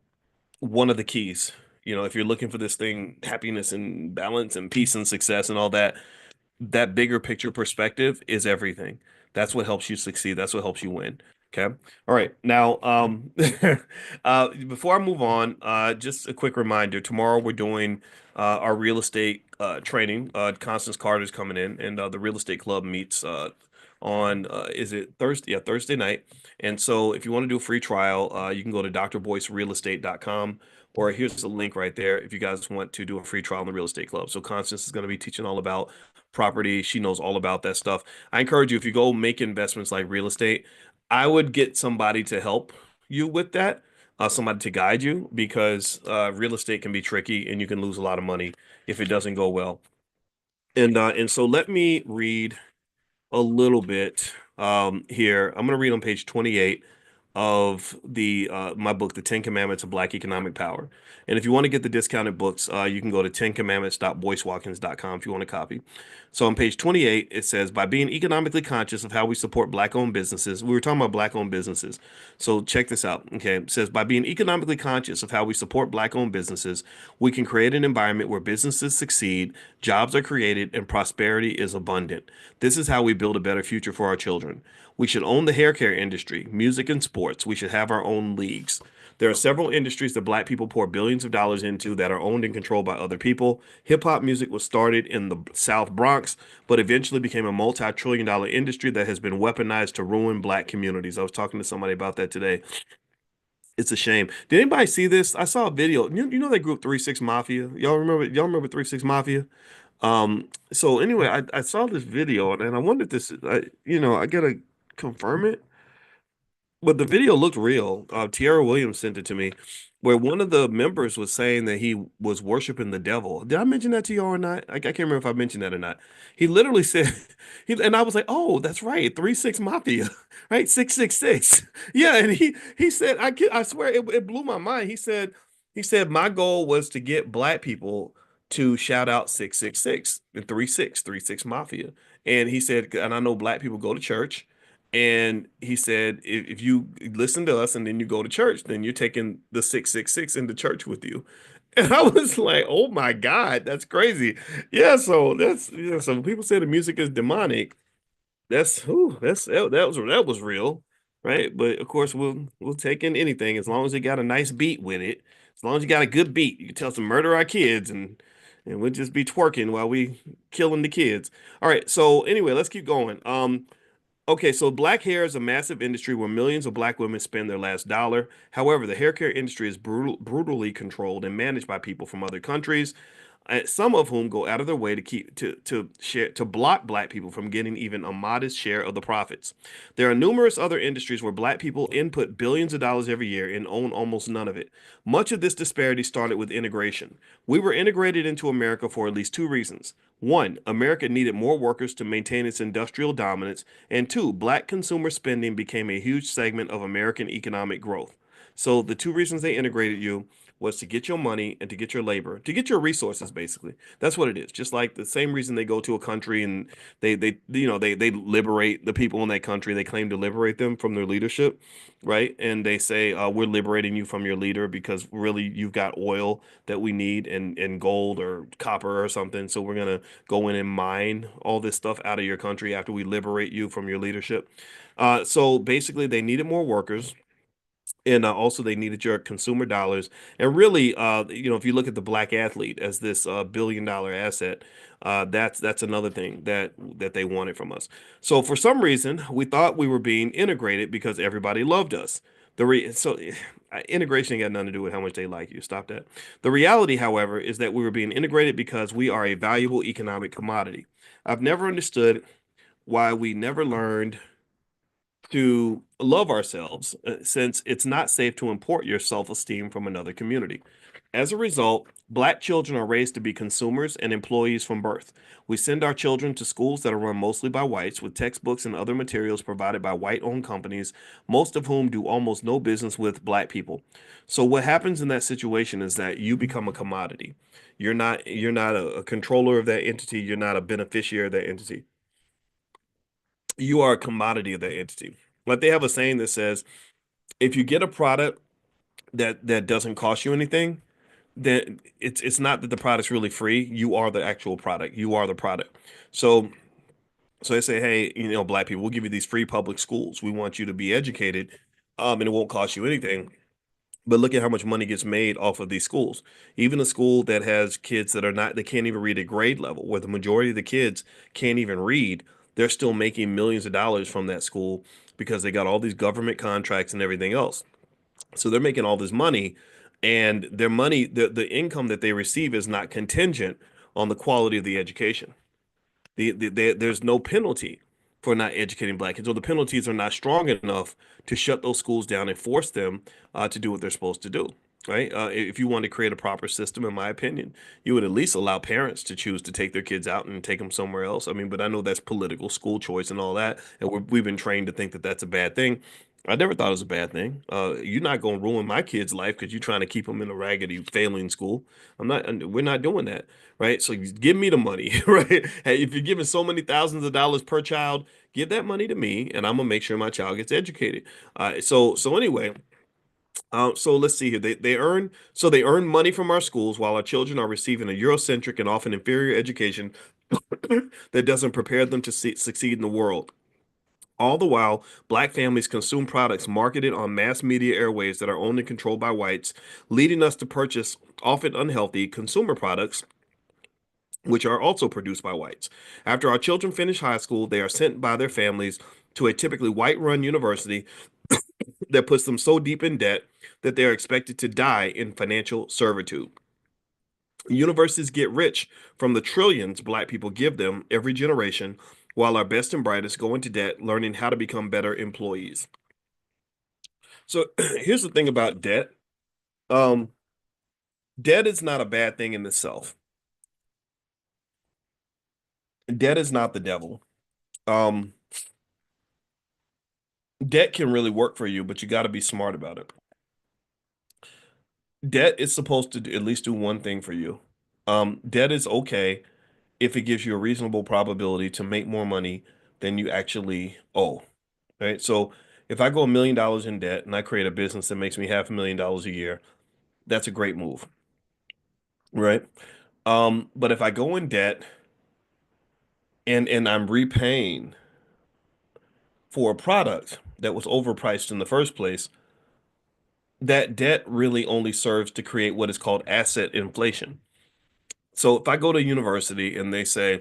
one of the keys. If you're looking for this thing, happiness and balance and peace and success and all that, that bigger picture perspective is everything. That's what helps you succeed. That's what helps you win. Okay. All right. Now, before I move on, just a quick reminder. Tomorrow we're doing our real estate training. Constance Carter's coming in, and the real estate club meets on is it Thursday? Yeah, Thursday night. And so if you want to do a free trial, you can go to drboycerealestate.com, or here's the link right there if you guys want to do a free trial in the real estate club. So Constance is going to be teaching all about property. She knows all about that stuff. I encourage you, if you go make investments like real estate, I would get somebody to help you with that, somebody to guide you, because real estate can be tricky and you can lose a lot of money if it doesn't go well. And so let me read a little bit here. I'm going to read on page 28 of the my book, The Ten Commandments of Black Economic Power. And if you want to get the discounted books, you can go to tencommandments.boycewatkins.com if you want a copy. So on page 28, it says, by being economically conscious of how we support Black-owned businesses, we were talking about Black-owned businesses. So check this out. Okay. It says, by being economically conscious of how we support Black-owned businesses, we can create an environment where businesses succeed, jobs are created, and prosperity is abundant. This is how we build a better future for our children. We should own the hair care industry, music and sports. We should have our own leagues. There are several industries that Black people pour billions of dollars into that are owned and controlled by other people. Hip hop music was started in the South Bronx, but eventually became a multi-trillion dollar industry that has been weaponized to ruin Black communities. I was talking to somebody about that today. It's a shame. Did anybody see this? I saw a video. You know that group 3 6 Mafia? Y'all remember 3 6 Mafia? So anyway, I saw this video and I wondered this, I gotta confirm it, but the video looked real. Tierra Williams sent it to me, where one of the members was saying that he was worshiping the devil. Did I mention that to y'all or not? I can't remember if I mentioned that or not. He literally said, and I was like, oh, that's right, 3 6 Mafia, right? 666. Yeah, and he said, I swear it blew my mind. He said my goal was to get Black people to shout out 666 and 3 6 Mafia. And he said, and I know Black people go to church. And he said, if you listen to us and then you go to church, then you're taking the 666 into church with you. And I was like, oh my God, that's crazy. Yeah, so so when people say the music is demonic, that was real, right? But of course we'll take in anything as long as it got a nice beat with it. As long as you got a good beat, you can tell us to murder our kids and we'll just be twerking while we killing the kids. All right, so anyway, let's keep going. Okay, so black hair is a massive industry where millions of Black women spend their last dollar. However, the hair care industry is brutally controlled and managed by people from other countries, some of whom go out of their way to keep to share to block Black people from getting even a modest share of the profits. There are numerous other industries where Black people input billions of dollars every year and own almost none of it. Much of this disparity started with integration. We were integrated into America for at least two reasons. One, America needed more workers to maintain its industrial dominance, and two, Black consumer spending became a huge segment of American economic growth. So the two reasons they integrated you was to get your money and to get your labor, to get your resources, basically. That's what it is. Just like the same reason they go to a country and they liberate the people in that country. They claim to liberate them from their leadership, right? And they say, we're liberating you from your leader because really you've got oil that we need and gold or copper or something. So we're gonna go in and mine all this stuff out of your country after we liberate you from your leadership. So basically, they needed more workers. And also, they needed your consumer dollars. And really, if you look at the black athlete as this billion-dollar asset, that's another thing that they wanted from us. So for some reason, we thought we were being integrated because everybody loved us. Integration ain't got nothing to do with how much they like you. Stop that. The reality, however, is that we were being integrated because we are a valuable economic commodity. I've never understood why we never learned to love ourselves, since it's not safe to import your self-esteem from another community. As a result, Black children are raised to be consumers and employees from birth. We send our children to schools that are run mostly by whites, with textbooks and other materials provided by white-owned companies, most of whom do almost no business with Black people. So what happens in that situation is that you become a commodity. You're not a controller of that entity. You're not a beneficiary of that entity. You are a commodity of that entity. Like they have a saying that says, if you get a product that doesn't cost you anything, then it's not that the product's really free. You are the actual product. You are the product. So so they say, hey, Black people, we'll give you these free public schools. We want you to be educated, and it won't cost you anything. But look at how much money gets made off of these schools. Even a school that has kids they can't even read at grade level, where the majority of the kids can't even read, they're still making millions of dollars from that school because they got all these government contracts and everything else. So they're making all this money, and their money, the income that they receive is not contingent on the quality of the education. There's no penalty for not educating Black kids, or the penalties are not strong enough to shut those schools down and force them to do what they're supposed to do. Right? If you want to create a proper system, in my opinion, you would at least allow parents to choose to take their kids out and take them somewhere else. I mean, but I know that's political, school choice, and all that, and we've been trained to think that that's a bad thing. I never thought it was a bad thing. You're not going to ruin my kid's life because you're trying to keep them in a raggedy, failing school. I'm not. We're not doing that, right? So you give me the money, right? Hey, if you're giving so many thousands of dollars per child, give that money to me, and I'm gonna make sure my child gets educated. So anyway, so let's see here. They earn money from our schools while our children are receiving a Eurocentric and often inferior education that doesn't prepare them to succeed in the world. All the while, Black families consume products marketed on mass media airways that are owned and controlled by whites, leading us to purchase often unhealthy consumer products which are also produced by whites. After our children finish high school, they are sent by their families to a typically white run university that puts them so deep in debt that they are expected to die in financial servitude. Universities get rich from the trillions Black people give them every generation, while our best and brightest go into debt learning how to become better employees. So here's the thing about debt. Um, Debt is not a bad thing in itself. Debt is not the devil. Um, Debt can really work for you, but you got to be smart about it. Debt is supposed to at least do one thing for you. Debt is okay if it gives you a reasonable probability to make more money than you actually owe. Right? So if I go $1 million in debt and I create a business that makes me $500,000 a year, that's a great move. Right? But if I go in debt and I'm repaying for a product that was overpriced in the first place, that debt really only serves to create what is called asset inflation. So if I go to university and they say,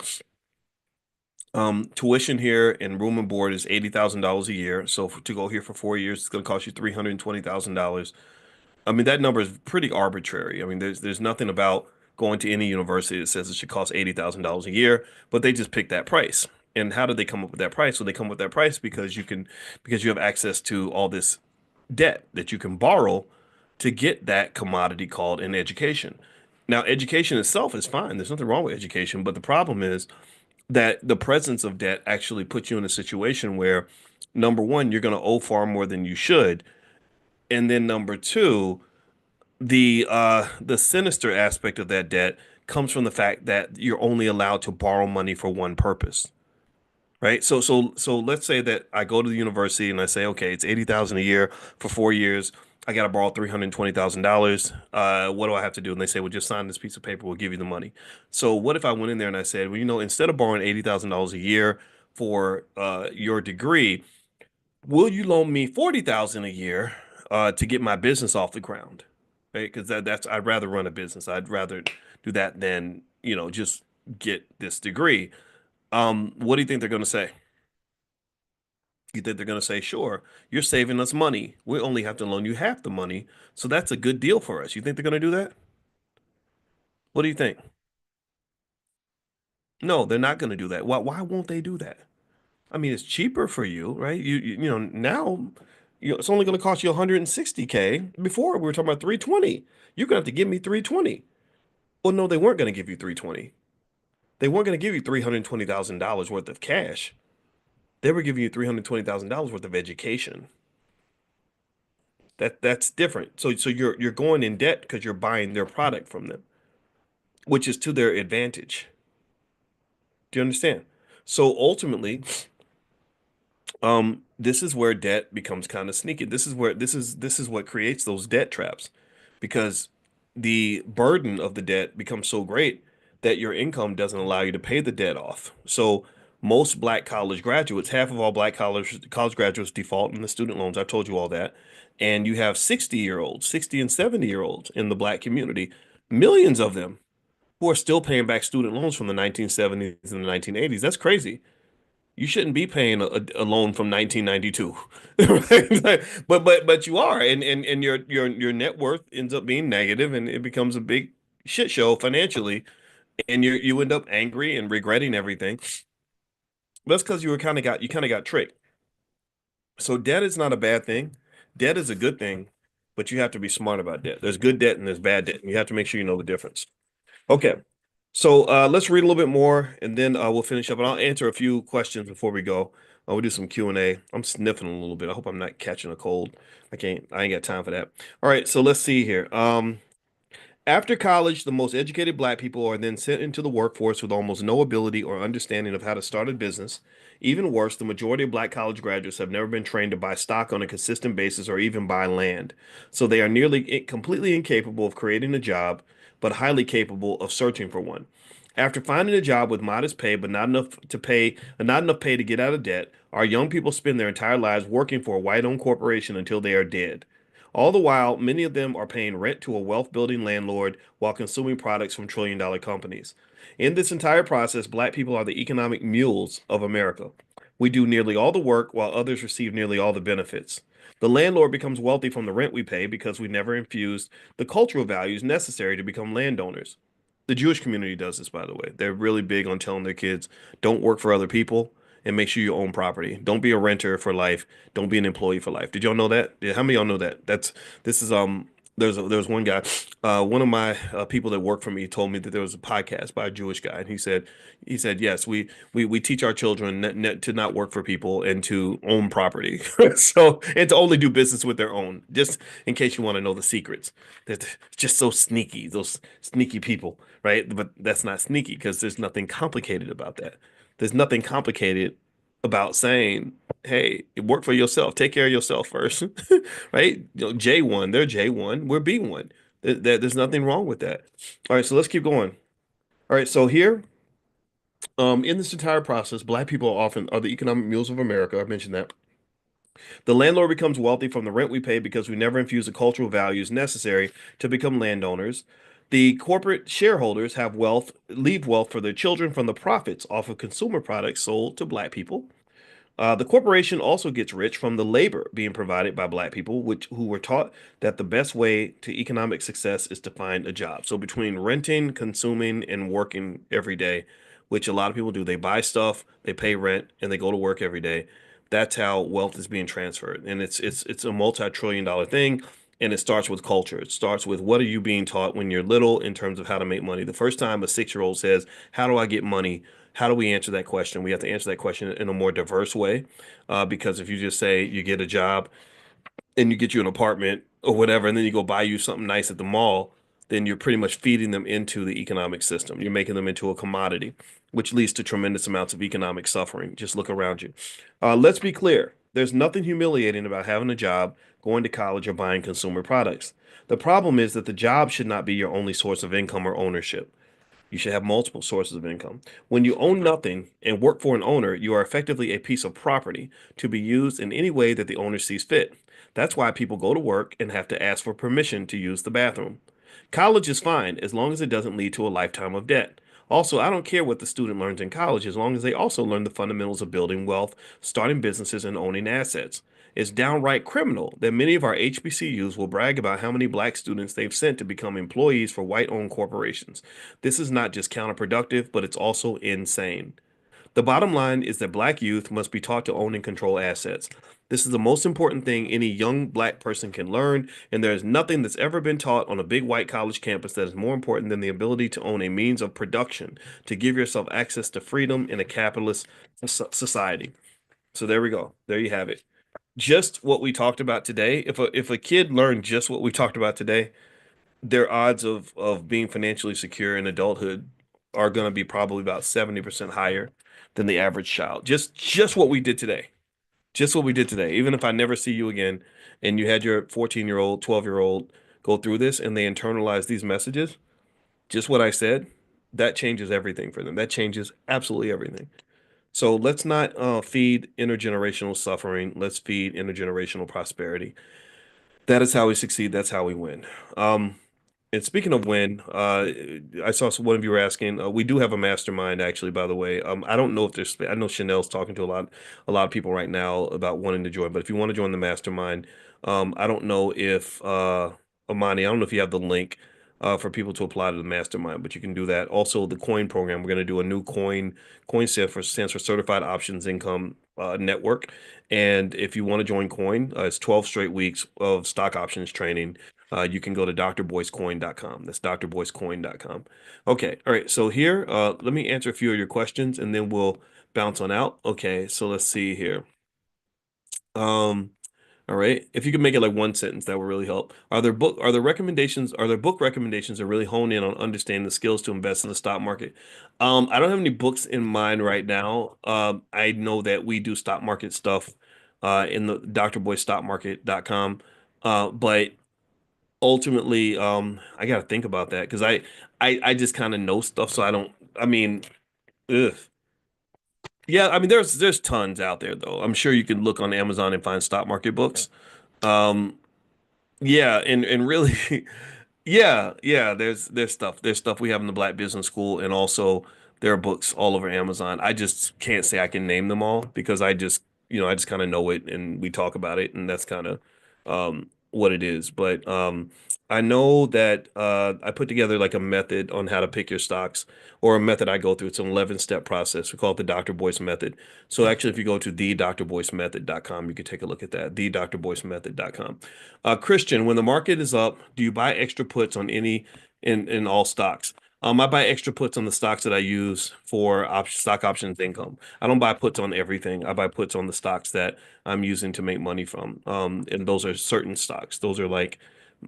tuition here and room and board is $80,000 a year. So to go here for 4 years, it's going to cost you $320,000. I mean, that number is pretty arbitrary. I mean, there's nothing about going to any university that says it should cost $80,000 a year, but they just pick that price. And how did they come up with that price? Well, they come up with that price because you have access to all this debt that you can borrow to get that commodity called an education. Now, education itself is fine. There's nothing wrong with education, but the problem is that the presence of debt actually puts you in a situation where, number one, you're going to owe far more than you should, and then number two, The sinister aspect of that debt comes from the fact that you're only allowed to borrow money for one purpose, right? So let's say that I go to the university and I say, okay, it's 80,000 a year for 4 years. I got to borrow $320,000. What do I have to do? And they say, well, just sign this piece of paper. We'll give you the money. So what if I went in there and I said, well, instead of borrowing $80,000 a year for your degree, will you loan me 40,000 a year to get my business off the ground? Right? Because that's I'd rather run a business. I'd rather do that than, just get this degree. What do you think they're going to say? You think they're going to say, sure, you're saving us money. We only have to loan you half the money. So that's a good deal for us. You think they're going to do that? What do you think? No, they're not going to do that. Why won't they do that? I mean, it's cheaper for you, right? Now it's only going to cost you 160K. Before we were talking about 320. You're going to have to give me 320. Well, no, they weren't going to give you 320. They weren't going to give you $320,000 worth of cash. They were giving you $320,000 worth of education. That's different. So you're going in debt because you're buying their product from them, which is to their advantage. Do you understand? So ultimately, this is where debt becomes kind of sneaky. This is what creates those debt traps, because the burden of the debt becomes so great that your income doesn't allow you to pay the debt off. So most black college graduates, half of all black college graduates default in the student loans. I told you all that. And you have 60-year-olds, 60 and 70-year-olds in the black community, millions of them who are still paying back student loans from the 1970s and the 1980s. That's crazy. You shouldn't be paying a loan from 1992. Right? But you are, and your net worth ends up being negative, and it becomes a big shit show financially, and you end up angry and regretting everything. That's because you kind of got tricked. So debt is not a bad thing. Debt is a good thing, but you have to be smart about debt. There's good debt and there's bad debt, and you have to make sure you know the difference. Okay. So let's read a little bit more, and then we'll finish up. And I'll answer a few questions before we go. We'll do some Q&A. I'm sniffing a little bit. I hope I'm not catching a cold. I ain't got time for that. All right, so let's see here. After college, the most educated black people are then sent into the workforce with almost no ability or understanding of how to start a business. Even worse, the majority of black college graduates have never been trained to buy stock on a consistent basis or even buy land. So they are nearly completely incapable of creating a job, but highly capable of searching for one. After finding a job with modest pay but not enough pay to get out of debt, our young people spend their entire lives working for a white-owned corporation until they are dead. All the while, many of them are paying rent to a wealth building landlord while consuming products from trillion-dollar companies. In this entire process, black people are the economic mules of America. We do nearly all the work while others receive nearly all the benefits. The landlord becomes wealthy from the rent we pay because we never infused the cultural values necessary to become landowners. The Jewish community does this, by the way. They're really big on telling their kids, don't work for other people and make sure you own property. Don't be a renter for life. Don't be an employee for life. Did y'all know that? Yeah, how many of y'all know that? This is there's one guy, one of my people that work for me told me that there was a podcast by a Jewish guy, and he said yes, we teach our children to not work for people and to own property, so and to only do business with their own. Just in case you want to know the secrets, they're just so sneaky, those sneaky people, right? But that's not sneaky because there's nothing complicated about that. There's nothing complicated about saying, hey, work for yourself. Take care of yourself first, right? J1, they're J1, we're B1. There's nothing wrong with that. All right, so let's keep going. All right, so here, in this entire process, black people are the economic mules of America. I mentioned that. The landlord becomes wealthy from the rent we pay because we never infuse the cultural values necessary to become landowners. The corporate shareholders leave wealth for their children from the profits off of consumer products sold to black people. The corporation also gets rich from the labor being provided by black people, who were taught that the best way to economic success is to find a job. So between renting, consuming, and working every day, which a lot of people do, they buy stuff, they pay rent, and they go to work every day. That's how wealth is being transferred, and it's a multi-trillion-dollar thing. And it starts with culture. It starts with what are you being taught when you're little in terms of how to make money. The first time a 6-year-old says, "How do I get money?" How do we answer that question? We have to answer that question in a more diverse way, because if you just say you get a job and you get you an apartment, or whatever, and then you go buy you something nice at the mall, then you're pretty much feeding them into the economic system. You're making them into a commodity, which leads to tremendous amounts of economic suffering. Just look around you. Let's be clear. There's nothing humiliating about having a job, going to college, or buying consumer products. The problem is that the job should not be your only source of income or ownership. You should have multiple sources of income. When you own nothing and work for an owner, you are effectively a piece of property to be used in any way that the owner sees fit. That's why people go to work and have to ask for permission to use the bathroom. College is fine as long as it doesn't lead to a lifetime of debt. Also, I don't care what the student learns in college as long as they also learn the fundamentals of building wealth, starting businesses, and owning assets. It's downright criminal that many of our HBCUs will brag about how many black students they've sent to become employees for white-owned corporations. This is not just counterproductive, but it's also insane. The bottom line is that black youth must be taught to own and control assets. This is the most important thing any young black person can learn, and there is nothing that's ever been taught on a big white college campus that is more important than the ability to own a means of production, to give yourself access to freedom in a capitalist society. So there we go. There you have it. Just what we talked about today. If a kid learned just what we talked about today, their odds of being financially secure in adulthood are going to be probably about 70% higher than the average child. Just what we did today. Just what we did today. Even if I never see you again and you had your 14-year-old, 12-year-old go through this and they internalize these messages, just what I said, that changes everything for them. That changes absolutely everything. So let's not feed intergenerational suffering. Let's feed intergenerational prosperity. That is how we succeed. That's how we win. And speaking of when, I saw one of you were asking. We do have a mastermind, actually. By the way, I don't know if there's. I know Chanel's talking to a lot of people right now about wanting to join. But if you want to join the mastermind, I don't know if Amani. I don't know if you have the link for people to apply to the mastermind, but you can do that. Also, the coin program. We're going to do a new coin. Coin stands for Certified Options Income Network. And if you want to join Coin, it's 12 straight weeks of stock options training. You can go to drboycecoin.com. That's drboycecoin.com. Okay. All right. So here, let me answer a few of your questions and then we'll bounce on out. Okay. So let's see here. Um, all right. If you could make it like one sentence, that would really help. Are there book recommendations that really hone in on understanding the skills to invest in the stock market? I don't have any books in mind right now. I know that we do stock market stuff in the drboystockmarket.com. But ultimately, I got to think about that because I just kind of know stuff, so I don't. I mean, ugh. Yeah, I mean, there's tons out there though. I'm sure you can look on Amazon and find stock market books. Um, yeah, and really, yeah. There's stuff we have in the Black Business School, and also there are books all over Amazon. I just can't say I can name them all because I just kind of know it, and we talk about it, and that's kind of what it is. But I know that I put together like a method on how to pick your stocks, or a method I go through. It's an 11-step process. We call it the Dr. Boyce method. So actually, if you go to thedrboycemethod.com, you can take a look at that. Thedrboycemethod.com. Christian, when the market is up, do you buy extra puts on any in all stocks? I buy extra puts on the stocks that I use for stock options income. I don't buy puts on everything. I buy puts on the stocks that I'm using to make money from. And those are certain stocks. Those are like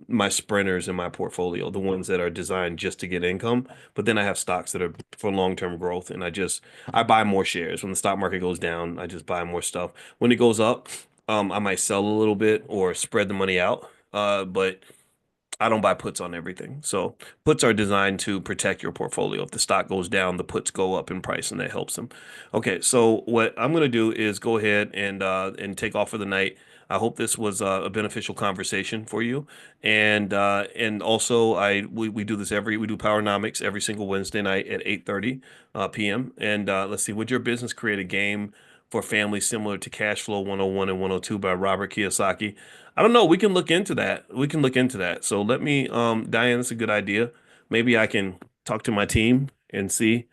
my sprinters in my portfolio, the ones that are designed just to get income. But then I have stocks that are for long-term growth, and I buy more shares. When the stock market goes down, I just buy more stuff. When it goes up, I might sell a little bit or spread the money out. But I don't buy puts on everything. So puts are designed to protect your portfolio. If the stock goes down, the puts go up in price, and that helps them. Okay, so what I'm going to do is go ahead and take off for the night. I hope this was a beneficial conversation for you, and also we do we do Powernomics every single Wednesday night at 8:30 p.m. And let's see, would your business create a game for families similar to Cash Flow 101 and 102 by Robert Kiyosaki? I don't know. We can look into that. We can look into that. So let me, Diane, that's a good idea. Maybe I can talk to my team and see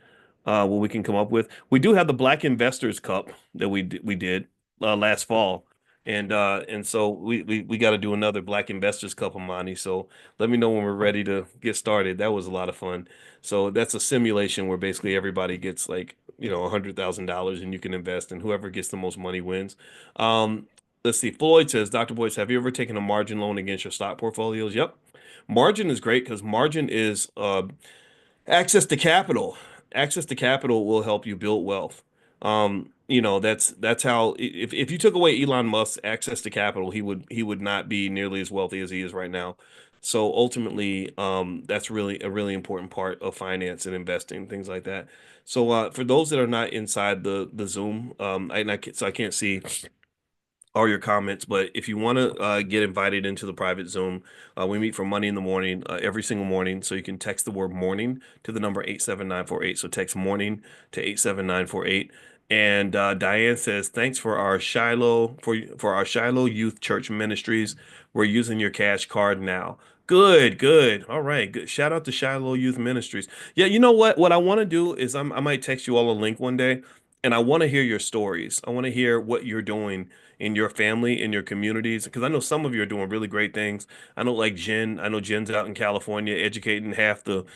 what we can come up with. We do have the Black Investors Cup that we did last fall, and so we got to do another Black Investors Cup, Amani. So let me know when we're ready to get started. That was a lot of fun. So that's a simulation where basically everybody gets like $100,000 and you can invest, and whoever gets the most money wins. Um, Let's see. Floyd says, Dr. Boyce, have you ever taken a margin loan against your stock portfolios? Yep. Margin is great because margin is access to capital. Access to capital will help you build wealth. That's how if you took away Elon Musk's access to capital, he would not be nearly as wealthy as he is right now. So ultimately, that's really a really important part of finance and investing, things like that. So for those that are not inside the Zoom, so I can't see all your comments. But if you want to get invited into the private Zoom, we meet for Money in the morning every single morning. So you can text the word morning to the number 87948. So text morning to 87948. And Diane says, thanks for our Shiloh for our Shiloh Youth Church Ministries. We're using your cash card now. Good, good. All right, good. Shout out to Shiloh Youth Ministries. Yeah, you know what? What I want to do is I might text you all a link one day, and I want to hear your stories. I want to hear what you're doing in your family, in your communities, because I know some of you are doing really great things. I know like Jen, I know Jen's out in California educating half the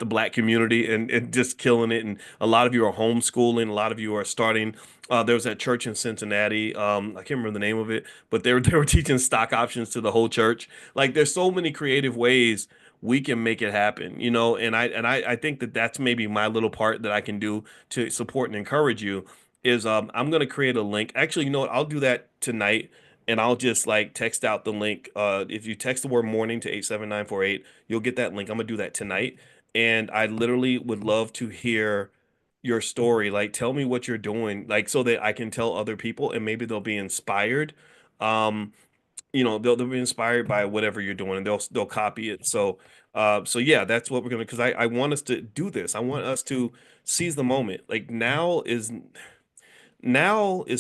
black community and just killing it. And a lot of you are homeschooling, a lot of you are starting. There was that church in Cincinnati. I can't remember the name of it, but they were teaching stock options to the whole church. Like there's so many creative ways we can make it happen, and I think that that's maybe my little part that I can do to support and encourage you is I'm gonna create a link. Actually, you know what? I'll do that tonight, and I'll just like text out the link. If you text the word morning to 87948, you'll get that link. I'm gonna do that tonight, and I literally would love to hear your story. Like, tell me what you're doing, like so that I can tell other people, and maybe they'll be inspired. Um, they'll be inspired by whatever you're doing, and they'll copy it. So yeah, that's what we're gonna. Because I want us to do this. I want us to seize the moment. Like now is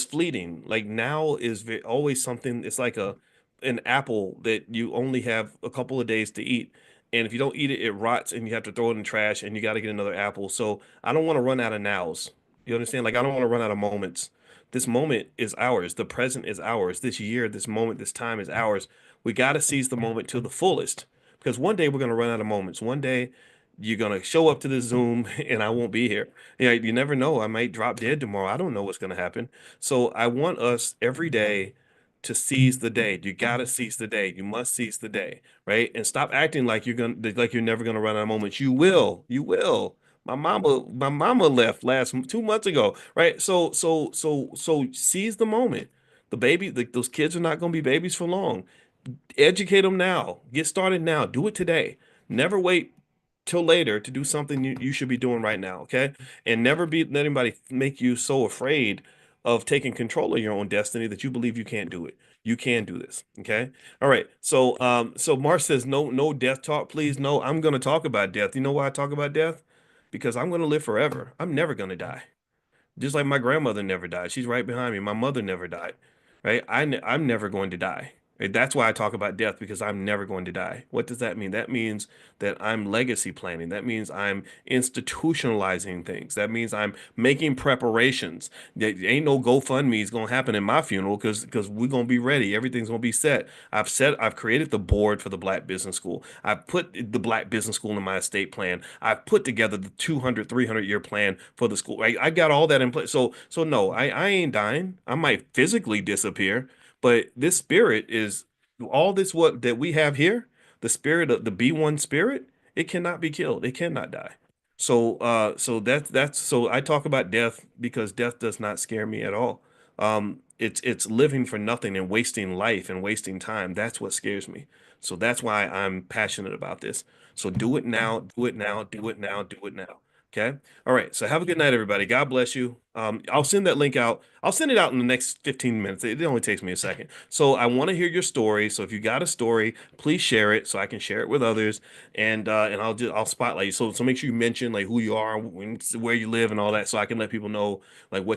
fleeting. Like now is always something. It's like an apple that you only have a couple of days to eat, and if you don't eat it, it rots, and you have to throw it in the trash, and you got to get another apple. So I don't want to run out of nows. You understand? Like I don't want to run out of moments. This moment is ours. The present is ours. This year, this moment, this time is ours. We got to seize the moment to the fullest because one day we're going to run out of moments. One day you're going to show up to the Zoom and I won't be here. Yeah, you never know. I might drop dead tomorrow. I don't know what's going to happen. So I want us every day to seize the day. You got to seize the day. You must seize the day, right? And stop acting like you're never going to run out of moments. You will. You will. My mama left 2 months ago, right? So seize the moment. Those kids are not going to be babies for long. Educate them now. Get started now. Do it today. Never wait till later to do something you should be doing right now, okay? And never let anybody make you so afraid of taking control of your own destiny that you believe you can't do it. You can do this, okay? All right. So Mark says no death talk, please. No, I'm going to talk about death. You know why I talk about death? Because I'm going to live forever. I'm never going to die. Just like my grandmother never died. She's right behind me. My mother never died, right? I'm never going to die. Right? That's why I talk about death because I'm never going to die. What does that mean? That means that I'm legacy planning. That means I'm institutionalizing things. That means I'm making preparations. There ain't no GoFundMe is going to happen in my funeral because we're going to be ready. Everything's going to be set. I've created the board for the Black Business School. I've put the Black Business School in my estate plan. I've put together the 200, 300-year plan for the school. I got all that in place. So no, I ain't dying. I might physically disappear, but this spirit is all this what that we have here, the spirit of the B1 spirit, it cannot be killed. It cannot die. So that's so I talk about death because death does not scare me at all. It's living for nothing and wasting life and wasting time. That's what scares me. So that's why I'm passionate about this. So do it now, do it now, do it now, do it now. Okay. All right. So have a good night, everybody. God bless you. I'll send that link out. I'll send it out in the next 15 minutes. It only takes me a second. So I want to hear your story. So if you got a story, please share it so I can share it with others. And I'll spotlight you. So make sure you mention like who you are, where you live, and all that, so I can let people know like what